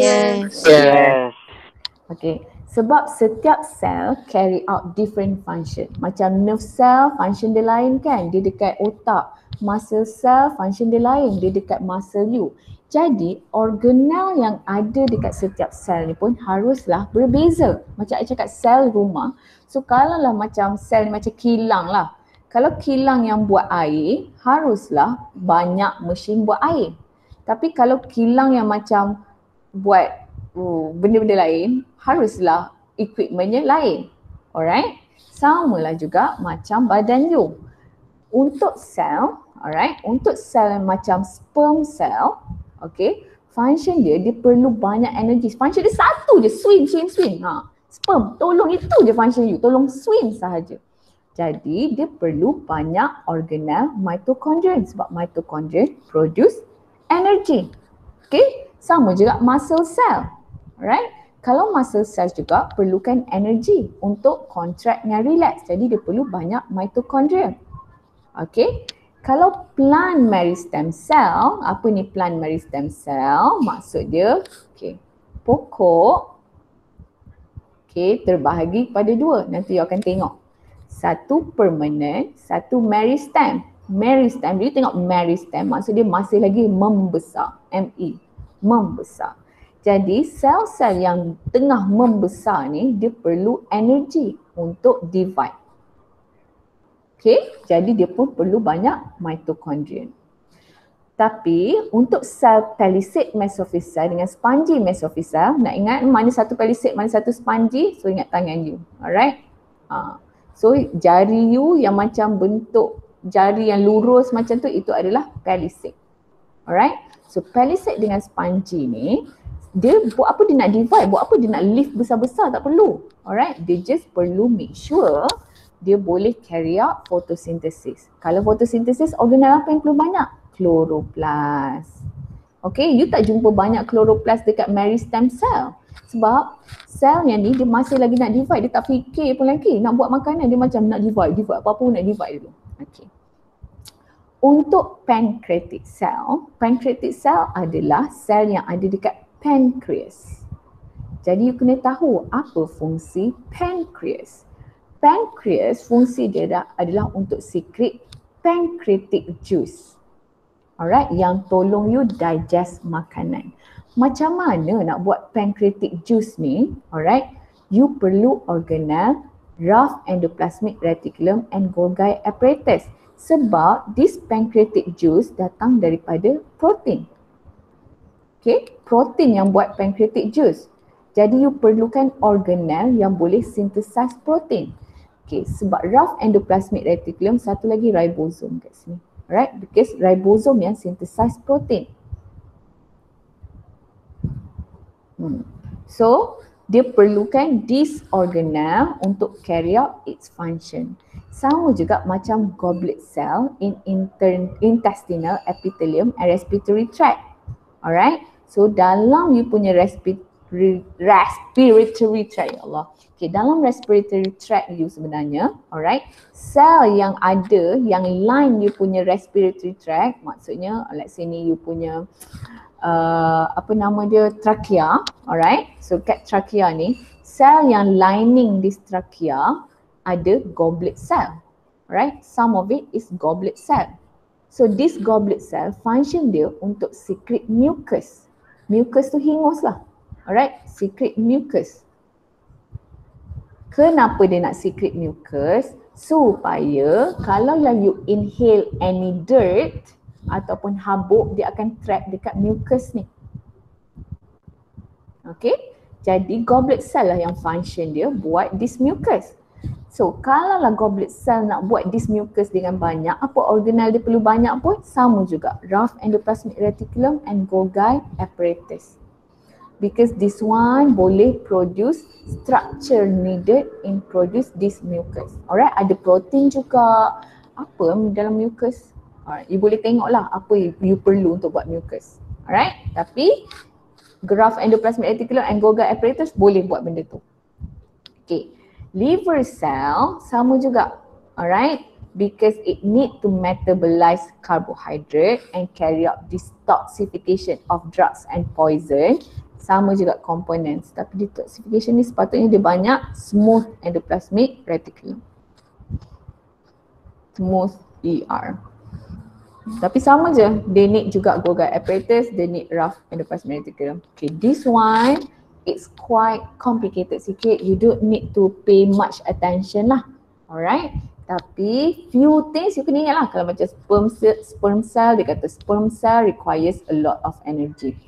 Okay, sebab setiap cell carry out different function. Macam nerve cell, function dia lain kan? Dia dekat otak. Muscle cell, function dia lain. Dia dekat muscle you. Jadi organel yang ada dekat setiap sel ni pun haruslah berbeza. Macam saya cakap sel rumah. So kalau lah macam sel ni macam kilang lah. Kalau kilang yang buat air, haruslah banyak mesin buat air. Tapi kalau kilang yang macam buat benda-benda lain, haruslah equipmentnya lain. Alright? Sama lah juga macam badan you. Untuk sel, alright, untuk sel yang macam sperm cell, okay, function dia perlu banyak energi. Function dia satu je, swim. Sperm, tolong itu je function you, tolong swim sahaja. Jadi dia perlu banyak organel mitochondrion sebab mitochondrion produce energy. Okay, sama juga muscle cell. Alright, kalau muscle cells juga perlukan energi untuk contract dan relax. Jadi dia perlu banyak mitochondrion. Okay, kalau plant meristem cell, apa ni plant meristem cell? Maksud dia, okay, pokok, okay, terbahagi kepada dua. Nanti you akan tengok. Satu permanent, satu meristem. Meristem, dia tengok meristem, maksud dia masih lagi membesar. M-E, membesar. Jadi sel-sel yang tengah membesar ni, dia perlu energi untuk divide. Okay, jadi dia pun perlu banyak mitochondrion. Tapi untuk sel palisade mesophyll cell dengan spongy mesophyll cell, nak ingat mana satu palisade, mana satu spongy, so ingat tangan you. Alright. So jari you yang macam bentuk jari yang lurus macam tu, itu adalah palisade. Alright. So palisade dengan spongy ni, dia buat apa dia nak divide, buat apa dia nak lift besar-besar, tak perlu. Alright. Dia just perlu make sure dia boleh carry out photosynthesis. Kalau photosynthesis, organel apa yang perlu banyak? Chloroplast. Okay, you tak jumpa banyak chloroplast dekat meristem cell. Sebab selnya ni dia masih lagi nak divide, dia tak fikir pun lagi. Nak buat makanan, dia macam nak divide, apa-apa pun nak divide dulu. Okay. Untuk pancreatic cell adalah sel yang ada dekat pancreas. Jadi you kena tahu apa fungsi pancreas. pancreas fungsi dia adalah untuk secrete pancreatic juice. Alright, yang tolong you digest makanan. Macam mana nak buat pancreatic juice ni? Alright, you perlu organelle, rough endoplasmic reticulum and Golgi apparatus. Sebab this pancreatic juice datang daripada protein. Okay, protein yang buat pancreatic juice. Jadi you perlukan organelle yang boleh synthesize protein. Okay, sebab rough endoplasmic reticulum, satu lagi ribosome kat sini. Alright, because ribosome yang synthesize protein. So, dia perlukan this organelle untuk carry out its function. Sama juga macam goblet cell in intestinal epithelium and respiratory tract. Alright, so dalam you punya respiratory tract, ya Allah. Okay, dalam respiratory tract you sebenarnya, alright, sel yang ada, yang line you punya respiratory tract, maksudnya let's say ni you punya apa nama dia, trachea, alright. So kat trachea ni, sel yang lining this trachea ada goblet cell, alright. Some of it is goblet cell. So this goblet cell function dia untuk secrete mucus. Mucus tu hingus lah, alright, secrete mucus. Kenapa dia nak secrete mucus? Supaya kalau you inhale any dirt ataupun habuk, dia akan trap dekat mucus ni. Okay, jadi goblet cell lah yang function dia buat this mucus. So kalau lah goblet cell nak buat this mucus dengan banyak, apa organelle dia perlu banyak pun? Sama juga, rough endoplasmic reticulum and Golgi apparatus. Because this one boleh produce structure needed in produce this mucus. Alright, ada protein juga. Apa dalam mucus? Alright, you boleh tengoklah apa you perlu untuk buat mucus. Alright, tapi rough endoplasmic reticulum and Golgi apparatus boleh buat benda tu. Okay, liver cell sama juga. Alright, because it need to metabolize carbohydrate and carry out detoxification of drugs and poison. Sama juga components, tapi detoxification ni sepatutnya dia banyak smooth endoplasmic reticulum. Smooth ER. Tapi sama je, they need juga Golgi apparatus, they need rough endoplasmic reticulum. Okay, this one it's quite complicated sikit, you don't need to pay much attention lah. Alright, tapi few things you kena ingat lah. Kalau macam sperm cell, dia kata sperm cell requires a lot of energy.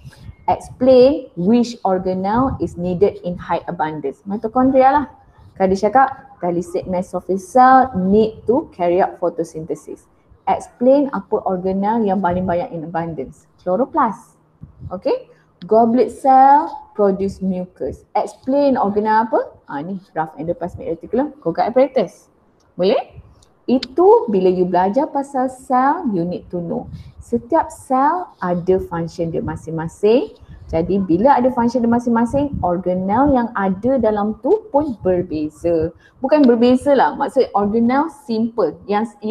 Explain which organelle is needed in high abundance. Mitochondria lah. Kalau dia cakap thallic mesophyll cell need to carry out photosynthesis. Explain apa organelle yang paling banyak in abundance. Chloroplast. Okay. Goblet cell produce mucus. Explain organelle apa? Ni rough endoplasmic reticulum, Golgi apparatus. Boleh? Itu bila you belajar pasal sel, you need to know. Setiap sel ada function dia masing-masing. Jadi bila ada function dia masing-masing, organelle yang ada dalam tu pun berbeza. Bukan berbeza lah, maksud organelle simple. Yang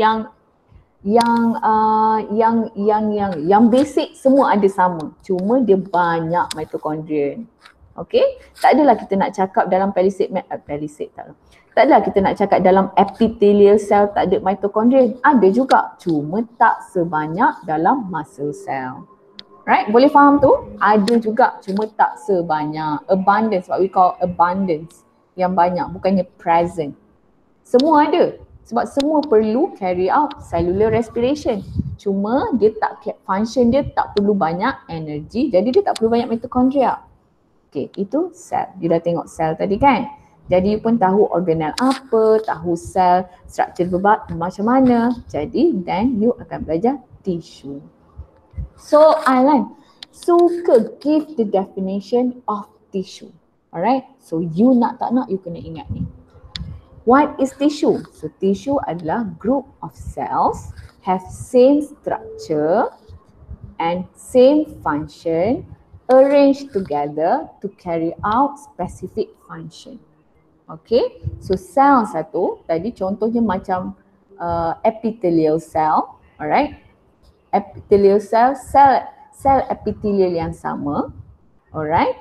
basic semua ada sama. Cuma dia banyak mitochondria. Okay? Tak adalah kita nak cakap dalam tak adalah kita nak cakap dalam epithelial cell tak ada mitochondria. Ada juga, cuma tak sebanyak dalam muscle cell. Right? Boleh faham tu? Ada juga, cuma tak sebanyak. Abundance, what we call abundance. Yang banyak, bukannya present. Semua ada. Sebab semua perlu carry out cellular respiration. Cuma dia tak, function dia tak perlu banyak energy, jadi dia tak perlu banyak mitochondria. Okay, itu sel. You dah tengok sel tadi kan? Jadi you pun tahu organelle apa, tahu sel struktur macam mana. Jadi then you akan belajar tissue. So Alan, suka give the definition of tissue. Alright, so you nak tak nak you kena ingat ni. What is tissue? So tissue adalah group of cells have same structure and same function arranged together to carry out specific function. Okay, so sel satu, tadi contohnya macam epithelial cell, alright. Epithelial cell, sel epithelial yang sama, alright.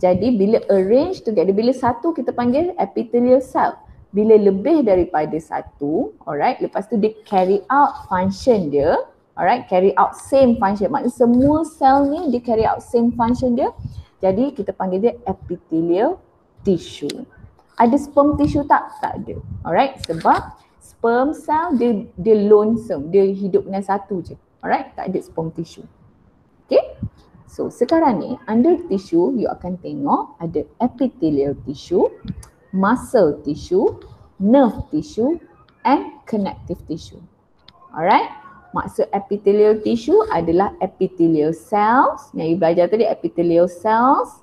Jadi bila arrange together, bila satu kita panggil epithelial cell, Bila lebih daripada satu, alright, lepas tu dia carry out function dia, alright, carry out same function. Maksudnya semua sel ni dia carry out same function dia. Jadi kita panggil dia epithelial tissue. Ada sperm tissue tak? Tak ada. Alright, sebab sperm cell dia lonesome, dia hidup dengan satu je. Alright, tak ada sperm tissue. Okay? So sekarang ni under tissue you akan tengok ada epithelial tissue, muscle tissue, nerve tissue and connective tissue. Alright? Maksud epithelial tissue adalah epithelial cells. Yang you belajar tadi epithelial cells.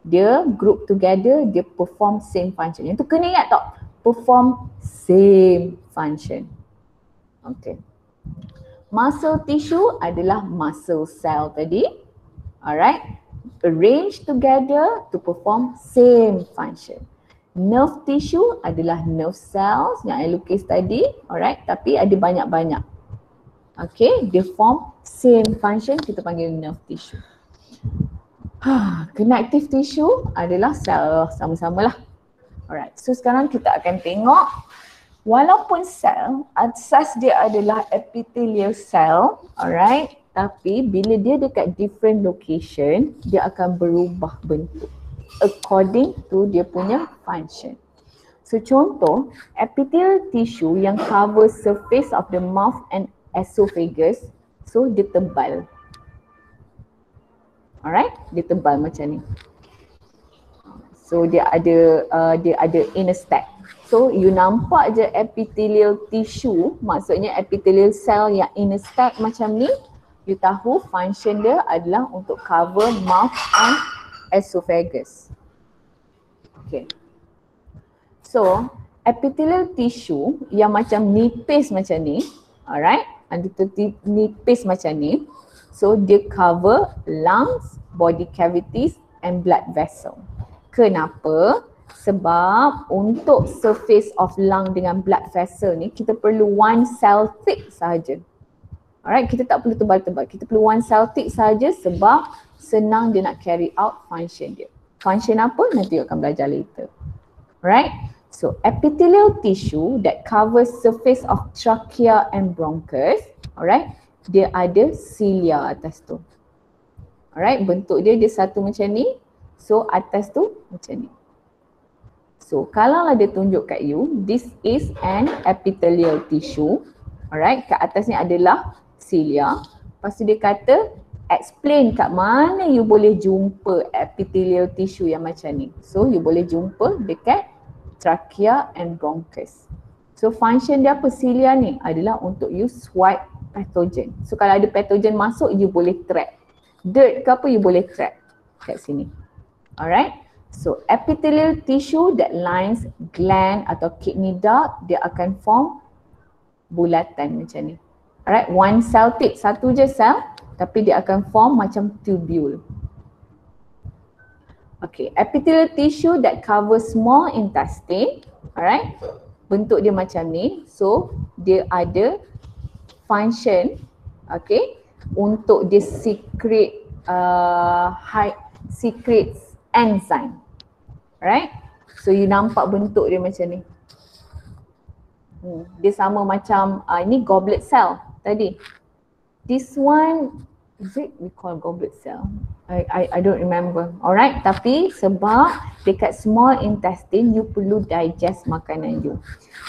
Dia group together, dia perform same function. Yang tu kena ingat tak? Perform same function. Okay. Muscle tissue adalah muscle cell tadi. Alright? Arrange together to perform same function. Nerve tissue adalah nerve cells yang I lukis tadi. Alright? Tapi ada banyak-banyak. Okay? Dia form same function, kita panggil nerve tissue. Connective tissue adalah sel sama-sama lah. Alright, so sekarang kita akan tengok walaupun sel asas dia adalah epithelial cell, alright, tapi bila dia dekat different location, dia akan berubah bentuk according to dia punya function. So contoh, epithelial tissue yang cover surface of the mouth and esophagus, so dia tebal. Alright, dia tebal macam ni. So dia ada inner stack. So you nampak je epithelial tissue, maksudnya epithelial cell yang inner stack macam ni, you tahu function dia adalah untuk cover mouth and esophagus. Okay. So epithelial tissue yang macam nipis macam ni, alright, ada nipis macam ni. So dia cover lungs, body cavities and blood vessel. Kenapa? Sebab untuk surface of lung dengan blood vessel ni kita perlu one cell thick sahaja. Alright, kita tak perlu tebal-tebal. Kita perlu one cell thick sahaja sebab senang dia nak carry out function dia. Function apa? Nanti you akan belajar later. Alright. So epithelial tissue that covers surface of trachea and bronchus, alright, dia ada cilia atas tu. Alright, bentuk dia satu macam ni. So atas tu macam ni. So kalau dia tunjuk kat you, this is an epithelial tissue. Alright, kat atas ni adalah cilia. Lepas tu dia kata explain kat mana you boleh jumpa epithelial tissue yang macam ni. So you boleh jumpa dekat trachea and bronchus. So function dia apa? Cilia ni adalah untuk you swipe pathogen. So kalau ada pathogen masuk, you boleh trap. Dirt ke apa, you boleh trap kat sini. Alright. So epithelial tissue that lines gland atau kidney duct, dia akan form bulatan macam ni. Alright, one cell thick, satu je sel, tapi dia akan form macam tubule. Okay, epithelial tissue that covers small intestine, alright, bentuk dia macam ni. So dia ada function, okay, untuk dia secrete secretes enzyme. Alright, so you nampak bentuk dia macam ni. Dia sama macam ini goblet cell tadi. This one, is it we call goblet cell? I don't remember. Alright, tapi sebab dekat small intestine you perlu digest makanan you.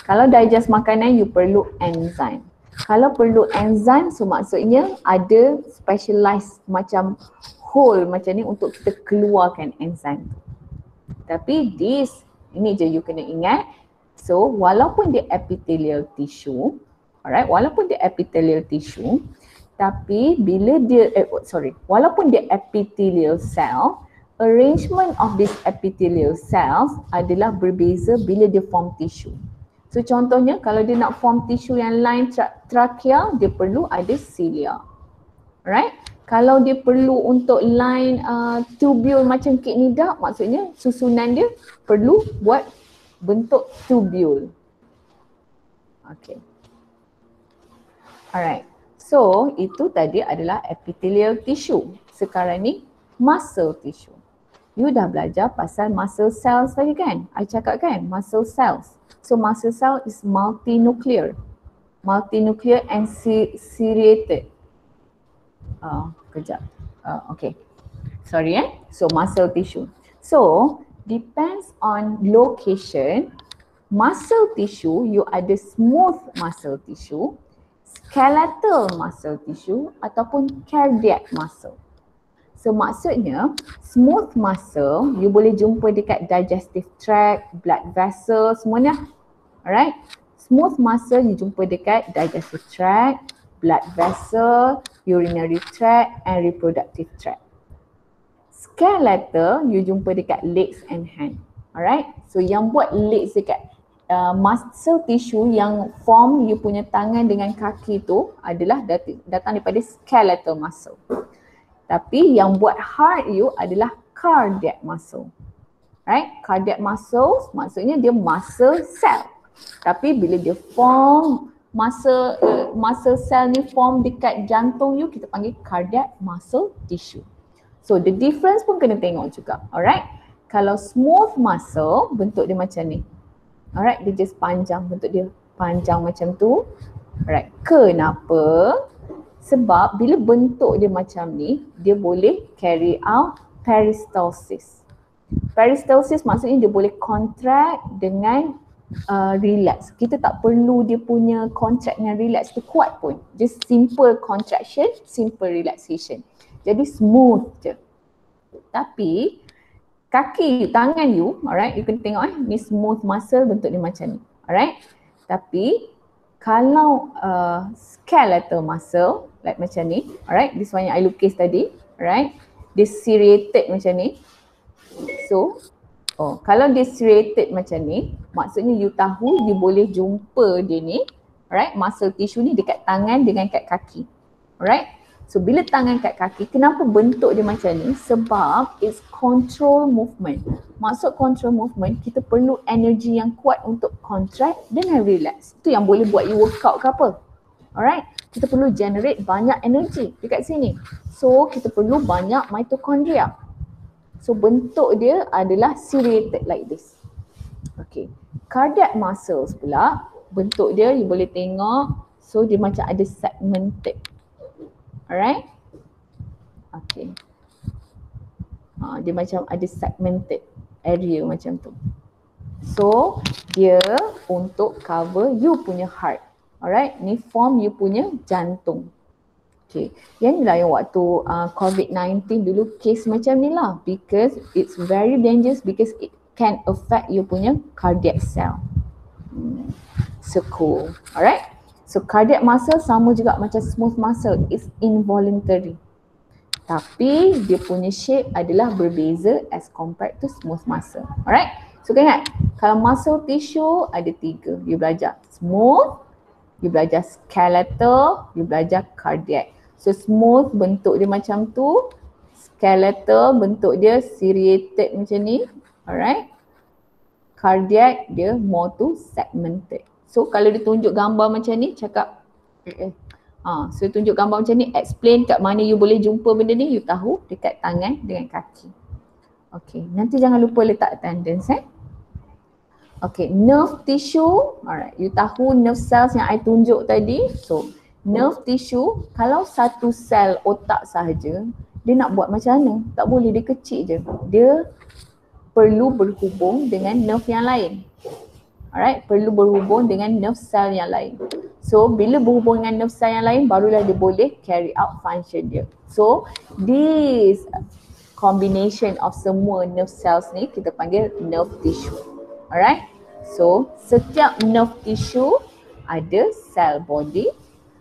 Kalau digest makanan you perlu enzyme. Kalau perlu enzyme, so maksudnya ada specialized macam hole macam ni untuk kita keluarkan enzyme tu. Tapi ini je you kena ingat. So walaupun dia epithelial tissue, alright, walaupun dia epithelial tissue, tapi bila dia, walaupun dia epithelial cell, arrangement of this epithelial cells adalah berbeza bila dia form tissue. So contohnya kalau dia nak form tissue yang line trachea, dia perlu ada cilia. Alright? Kalau dia perlu untuk line tubule macam kidney duct, maksudnya susunan dia perlu buat bentuk tubule. Okay. Alright. So itu tadi adalah epithelial tissue. Sekarang ni muscle tissue. You dah belajar pasal muscle cells tadi kan? I cakap kan, muscle cells. So muscle cell is multinuclear. Multinuclear and seriated. Kejap. Okay. Sorry So muscle tissue. So depends on location. Muscle tissue, you ada smooth muscle tissue, skeletal muscle tissue ataupun cardiac muscle. So maksudnya smooth muscle you boleh jumpa dekat digestive tract, blood vessel, semuanya. Alright? Smooth muscle you jumpa dekat digestive tract, blood vessel, urinary tract and reproductive tract. Skeletal you jumpa dekat legs and hand. Alright? So yang buat legs dekat muscle tissue yang form you punya tangan dengan kaki tu adalah datang daripada skeletal muscle. Tapi yang buat heart you adalah cardiac muscle. Right? Cardiac muscles maksudnya dia muscle cell. Tapi bila dia form muscle cell ni form dekat jantung you, kita panggil cardiac muscle tissue. So the difference pun kena tengok juga. Alright? Kalau smooth muscle bentuk dia macam ni. Alright, dia just panjang, bentuk dia panjang macam tu. Alright, kenapa? Sebab bila bentuk dia macam ni, dia boleh carry out peristalsis. Peristalsis maksudnya dia boleh contract dengan relax. Kita tak perlu dia punya contract dengan relax tu kuat pun. Just simple contraction, simple relaxation. Jadi smooth je. Tapi kaki, tangan you, alright, you kena tengok ni smooth muscle bentuk dia macam ni, alright. Tapi kalau skeletal muscle like macam ni, alright, this one yang I lukis tadi, alright, dia serrated macam ni. So, kalau dia serrated macam ni, maksudnya you tahu you boleh jumpa dia ni, alright, muscle tissue ni dekat tangan dengan kat kaki, alright. So bila tangan kat kaki, kenapa bentuk dia macam ni? Sebab it's control movement. Maksud control movement, kita perlu energy yang kuat untuk contract dengan relax. Itu yang boleh buat you workout ke apa. Alright? Kita perlu generate banyak energy dekat sini. So kita perlu banyak mitochondria. So bentuk dia adalah serrated like this. Okay. Cardiac muscles pula, bentuk dia you boleh tengok. So dia macam ada segmented. Alright? Okay. Dia macam ada segmented area macam tu. So, dia untuk cover you punya heart. Alright? Ni form you punya jantung. Okay. Yang ni lah yang waktu COVID-19 dulu case macam ni lah. Because it's very dangerous because it can affect you punya cardiac cell. So cool. Alright? So cardiac muscle sama juga macam smooth muscle, it's involuntary. Tapi dia punya shape adalah berbeza as compared to smooth muscle. Alright? So kau ingat, kalau muscle tissue ada 3. You belajar smooth, you belajar skeletal, you belajar cardiac. So smooth bentuk dia macam tu, skeletal bentuk dia serrated macam ni. Alright? Cardiac dia more to segmented. So kalau dia tunjuk gambar macam ni, cakap so tunjuk gambar macam ni, explain kat mana you boleh jumpa benda ni, you tahu dekat tangan dengan kaki. Okay, nanti jangan lupa letak attendance Okay, nerve tissue, alright, you tahu nerve cells yang I tunjuk tadi. So nerve tissue, kalau satu sel otak sahaja, dia nak buat macam mana? Tak boleh, dia kecil je. Dia perlu berhubung dengan nerve yang lain. Alright, perlu berhubung dengan nerve cell yang lain. So bila berhubung dengan nerve cell yang lain, barulah dia boleh carry out function dia. So this combination of semua nerve cells ni kita panggil nerve tissue. Alright, so setiap nerve tissue ada cell body,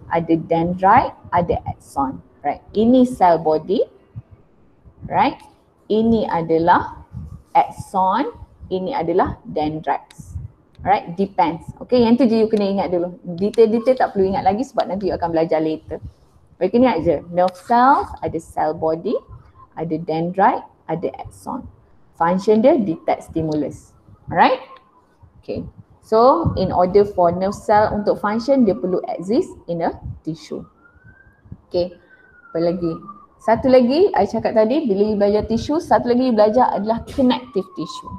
ada dendrite, ada axon. Right, ini cell body. Right, ini adalah axon, ini adalah dendrites. Alright, depends. Okay, yang tu je you kena ingat dulu. Detail-detail tak perlu ingat lagi sebab nanti you akan belajar later. Okay, ingat je. Nerve cells ada cell body, ada dendrite, ada axon. Function dia detect stimulus. Alright? Okay. So, in order for nerve cell untuk function, dia perlu exist in a tissue. Okay. Apa lagi? Satu lagi, I cakap tadi, bila you belajar tissue, satu lagi you belajar adalah connective tissue.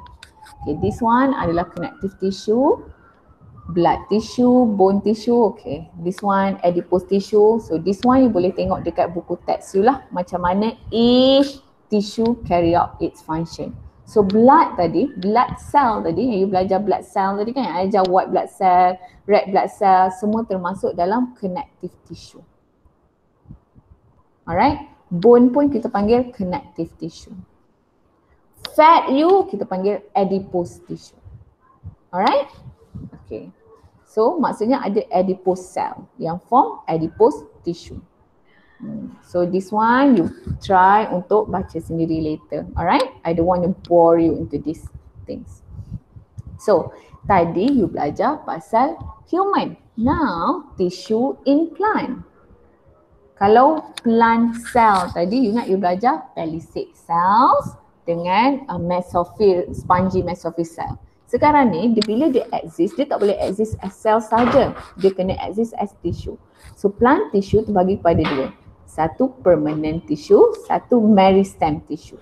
Okay, this one adalah connective tissue. Blood tissue, bone tissue, okay. This one adipose tissue. So this one you boleh tengok dekat buku teks you lah macam mana each tissue carry out its function. So blood tadi, blood cell tadi, you belajar blood cell tadi kan, I ajar white blood cell, red blood cell, semua termasuk dalam connective tissue. Alright, bone pun kita panggil connective tissue. Fat you kita panggil adipose tissue. Alright, okay. So maksudnya ada adipose cell yang form adipose tissue. So this one you try untuk baca sendiri later. Alright, I don't want to bore you into these things. So tadi you belajar pasal human. Now tissue in plant. Kalau plant cell tadi you ingat you belajar palisade cells dengan mesophyll, spongy mesophyll cell. Sekarang ni bila dia exist, dia tak boleh exist as cell saja. Dia kena exist as tissue. So plant tissue terbagi kepada dua. Satu permanent tissue, satu meristem tissue.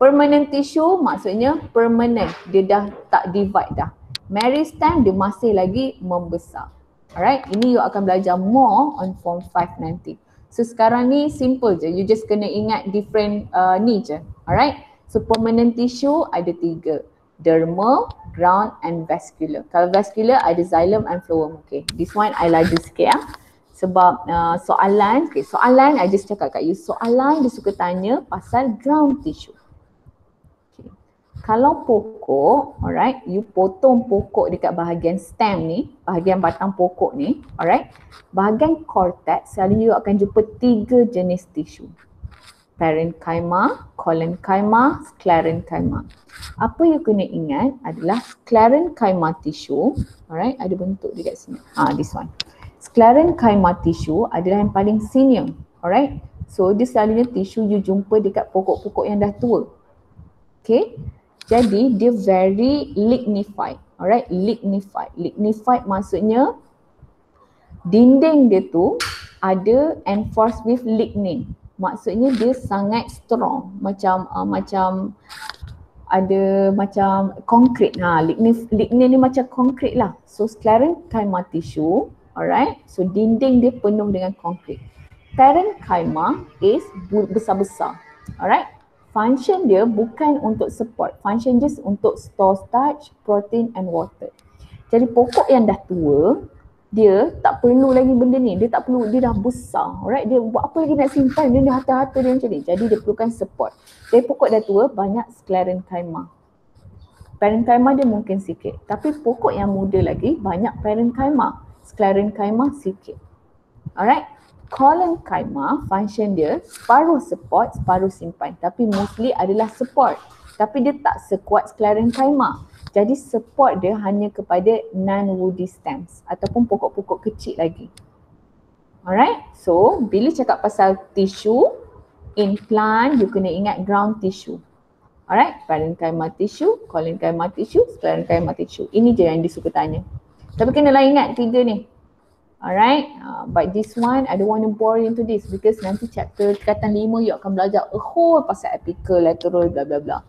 Permanent tissue maksudnya permanent, dia dah tak divide dah. Meristem dia masih lagi membesar. Alright, ini you akan belajar more on form 5 nanti. So sekarang ni simple je, you just kena ingat different ni je. Alright, so permanent tissue ada 3. Dermal, ground and vascular. Kalau vascular ada xylem and phloem. Okay, this one I laju sikit ya. Sebab soalan, okay, soalan I just cakap kat you. Soalan dia suka tanya pasal ground tissue. Okay. Kalau pokok, alright, you potong pokok dekat bahagian stem ni, bahagian batang pokok ni, alright. Bahagian cortex, selalu you akan jumpa 3 jenis tissue. Parenchyma, collenchyma, sclerenchyma. Apa you kena ingat adalah sclerenchyma tissue, alright, ada bentuk dekat sini. This one. Sclerenchyma tissue adalah yang paling senior, alright. So dia selalunya tissue you jumpa dekat pokok-pokok yang dah tua. Okay. Jadi dia very lignified, alright, lignified. Lignified maksudnya dinding dia tu ada enforced with lignin. Maksudnya dia sangat strong, macam ada macam konkrit. Lignin ni macam konkrit lah. So sclerenchyma tissue, alright. So dinding dia penuh dengan konkrit. Parenchyma is besar-besar, alright. Function dia bukan untuk support, function just untuk store starch, protein and water. Jadi pokok yang dah tua, dia tak perlu lagi benda ni, dia tak perlu, dia dah besar, alright. Dia buat apa lagi nak simpan, dia harta-harta dia macam ni. Jadi dia perlukan support. Jadi pokok dah tua banyak sclerenchyma. Parenchyma dia mungkin sikit, tapi pokok yang muda lagi banyak parenchyma, sclerenchyma sikit. Alright. Collenchyma function dia separuh support, separuh simpan, tapi mostly adalah support. Tapi dia tak sekuat sclerenchyma. Jadi support dia hanya kepada non-woody stems ataupun pokok-pokok kecil lagi. Alright, so bila cakap pasal tissue in plant, you kena ingat ground tissue. Alright, parenchyma tissue, collenchyma tissue, sclerenchyma tissue. Ini je yang dia suka tanya. Tapi kenalah ingat 3 ni. Alright, but this one I don't want to bore you into this because nanti chapter tingkatan 5 you akan belajar a whole pasal apical, lateral, bla bla bla.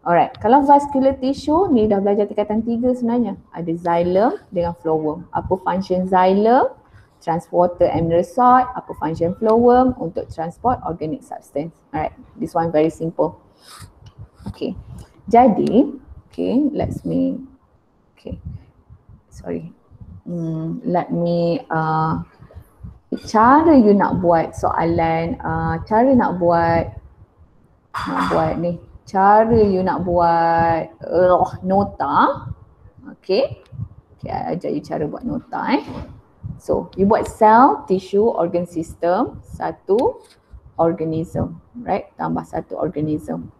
Alright, kalau vascular tissue ni dah belajar tingkatan 3 sebenarnya. Ada xylem dengan phloem. Apa function xylem? Transport water and mineral salt. Apa function phloem? Untuk transport organic substance. Alright, this one very simple. Okay, jadi, okay, let me cara you nak buat soalan, cara nak buat ni. Cara you nak buat nota. Okay. Okay, I ajar you cara buat nota So, you buat cell, tissue, organ system, satu organism. Right? Tambah satu organism.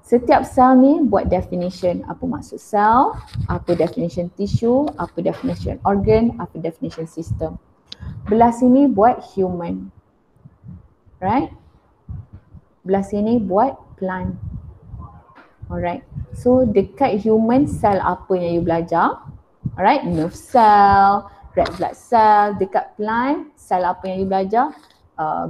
Setiap sel ni buat definition. Apa maksud sel, apa definition tissue, apa definition organ, apa definition system. Belah sini buat human. Right? Belah sini buat plant. Alright, so dekat human cell apa yang you belajar? Alright, nerve cell, red blood cell. Dekat plant, cell apa yang you belajar?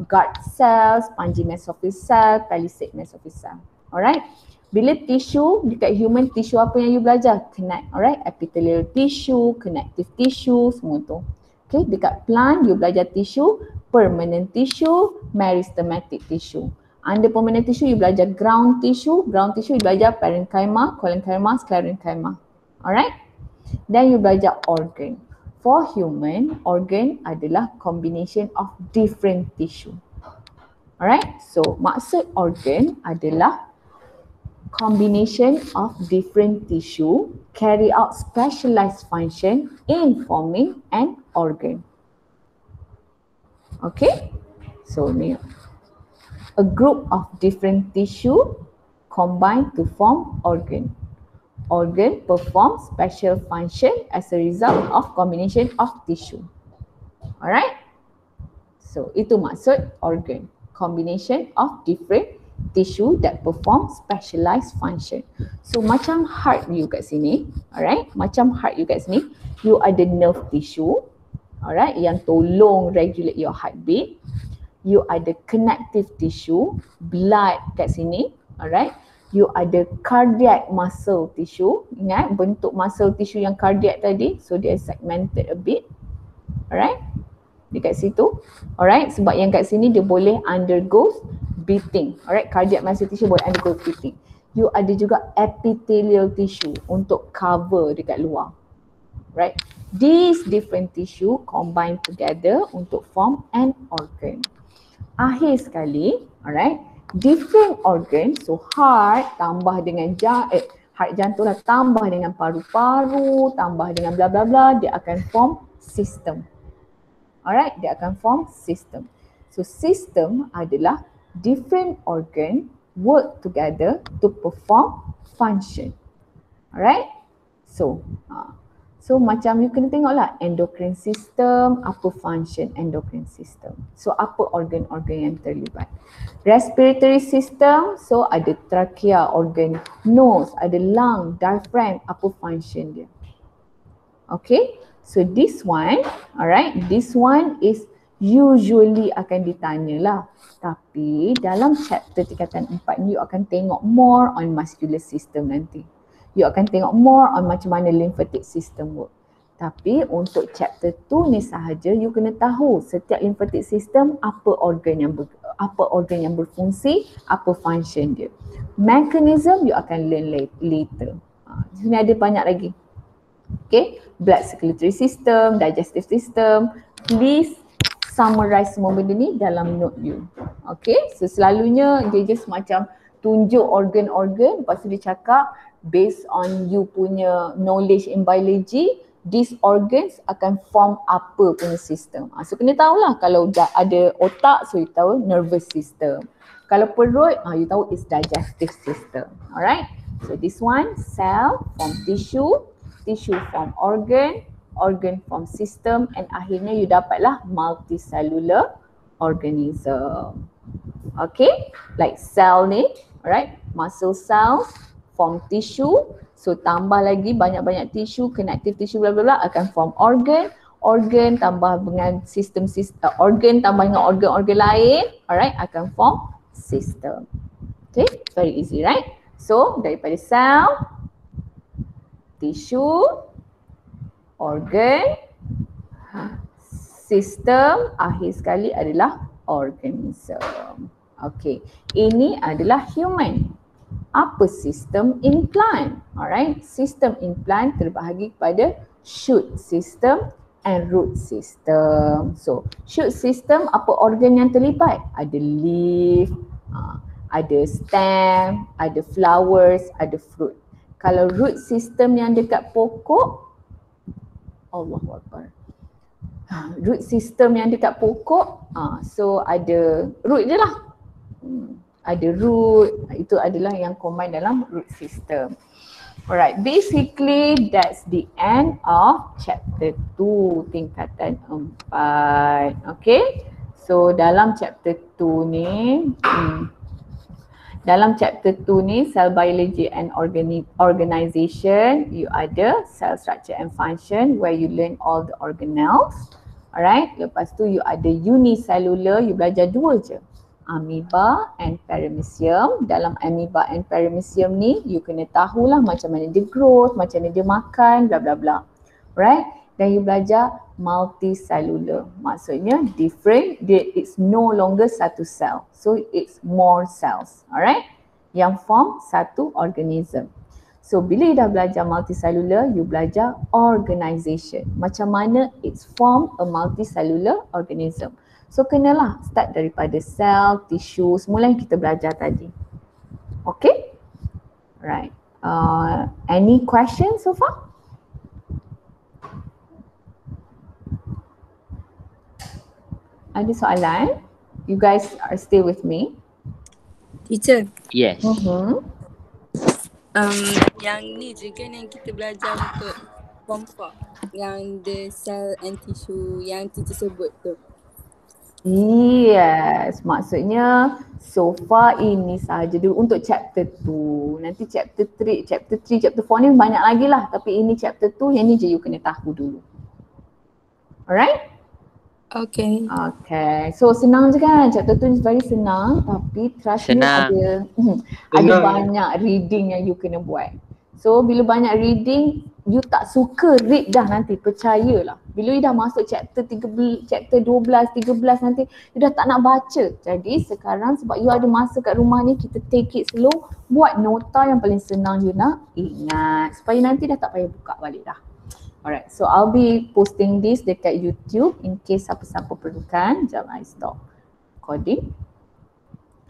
guard cells, Purkinje Mesophyll cell, palisade Mesophyll cell. Alright. Bila tissue, dekat human tissue apa yang you belajar? Connect, alright. Epithelial tissue, connective tissue, semua tu. Okay, dekat plant you belajar tissue, permanent tissue, meristematic tissue. Under permanent tissue you belajar ground tissue you belajar parenchyma, collenchyma, sclerenchyma. Alright. Then you belajar organ. For human, organ adalah combination of different tissue. Alright, so maksud organ adalah combination of different tissue carry out specialized function in forming an organ. Okay, so ni a group of different tissue combine to form organ. Organ perform special function as a result of combination of tissue. Alright, so itu maksud organ, combination of different tissue that perform specialized function. So macam heart you kat sini, alright, macam heart you kat sini, you ada nerve tissue, alright, yang tolong regulate your heartbeat. You ada connective tissue, blood kat sini, alright. You ada cardiac muscle tissue, ingat bentuk muscle tissue yang cardiac tadi, so dia segmented a bit, alright, dekat situ, alright, sebab yang kat sini dia boleh undergo beating, alright, cardiac muscle tissue boleh undergo beating. You ada juga epithelial tissue untuk cover dekat luar, right. These different tissue combine together untuk form an organ. Akhir sekali, alright, different organ, so heart tambah dengan heart jantung lah, tambah dengan paru-paru, tambah dengan bla bla bla, dia akan form system. Alright, dia akan form system. So system adalah different organ work together to perform function. Alright, so so macam you kena tengoklah endocrine system, apa function endocrine system. So apa organ-organ yang terlibat. Respiratory system, so ada trachea, organ nose, ada lung, diaphragm, apa function dia. Okay, so this one, alright, this one is usually akan ditanya lah. Tapi dalam chapter tingkatan 4 ni you akan tengok more on muscular system nanti. You akan tengok more on macam mana lymphatic system work. Tapi untuk chapter 2 ni sahaja you kena tahu setiap lymphatic system apa organ yang berfungsi, apa function dia. Mechanism you akan learn later. Di sini ada banyak lagi. Okay, blood circulatory system, digestive system. Please summarize semua benda ni dalam note you. Okay, so selalunya dia just macam tunjuk organ-organ, lepas tu dia cakap based on you punya knowledge in biology, these organs akan form apa punya system. So kena tahulah, kalau ada otak, so you tahu nervous system. Kalau perut, you tahu is digestive system. Alright, so this one, cell form tissue, tissue form organ, organ form system, and akhirnya you dapatlah multicellular organism. Okay, like cell ni, alright, muscle cells form tissue, so tambah lagi banyak-banyak tissue, connective tissue bla bla bla akan form organ, organ tambah dengan organ tambah dengan organ-organ lain, alright, akan form system. Okay, very easy, right? So daripada cell, tissue, organ, system, akhir sekali adalah organism. Okay, ini adalah human. Apa sistem in plant? Alright, sistem in plant terbahagi kepada shoot system and root system. So, shoot system, apa organ yang terlibat? Ada leaf, ada stem, ada flowers, ada fruit. Kalau root system yang dekat pokok, Allahuakbar. Root system yang dekat pokok, so ada root je lah. Ada root, itu adalah yang combine dalam root system. Alright, basically that's the end of chapter 2 tingkatan 4. Okay, so dalam chapter 2 ni, cell biology and organization, you ada cell structure and function where you learn all the organelles. Alright, lepas tu you ada unicellular, you belajar dua je. Amoeba and paramecium. Dalam amoeba and paramecium ni, you kena tahulah macam mana dia growth, macam mana dia makan, bla bla bla. Right? Dan you belajar multicellular. Maksudnya different, it's no longer satu cell. So it's more cells. Alright? Yang form satu organism. So bila you dah belajar multicellular, you belajar organization. Macam mana it's form a multicellular organism. So kenalah start daripada cell, tissue, semula yang kita belajar tadi. Okay? Right. Any questions so far? Ada soalan? You guys are still with me? Teacher. Yes. Yang ni je kan yang kita belajar untuk form 4. Yang the cell and tissue yang teacher sebut tu. Yes, maksudnya so far ini sahaja dulu untuk chapter 2. Nanti chapter 3, chapter 4 ni banyak lagi lah. Tapi ini chapter 2, yang ni je you kena tahu dulu. Alright? Okay. Okay, so senang je kan? Chapter 2 is very senang, tapi trust me ada banyak reading yang you kena buat. So bila banyak reading, you tak suka read dah nanti, percayalah. Bila you dah masuk chapter 12, 13 nanti, you dah tak nak baca. Jadi sekarang sebab you ada masa kat rumah ni, kita take it slow, buat nota yang paling senang you nak ingat. Supaya nanti dah tak payah buka balik dah. Alright, so I'll be posting this dekat YouTube in case siapa-siapa perlukan. Sekejap, I stop recording.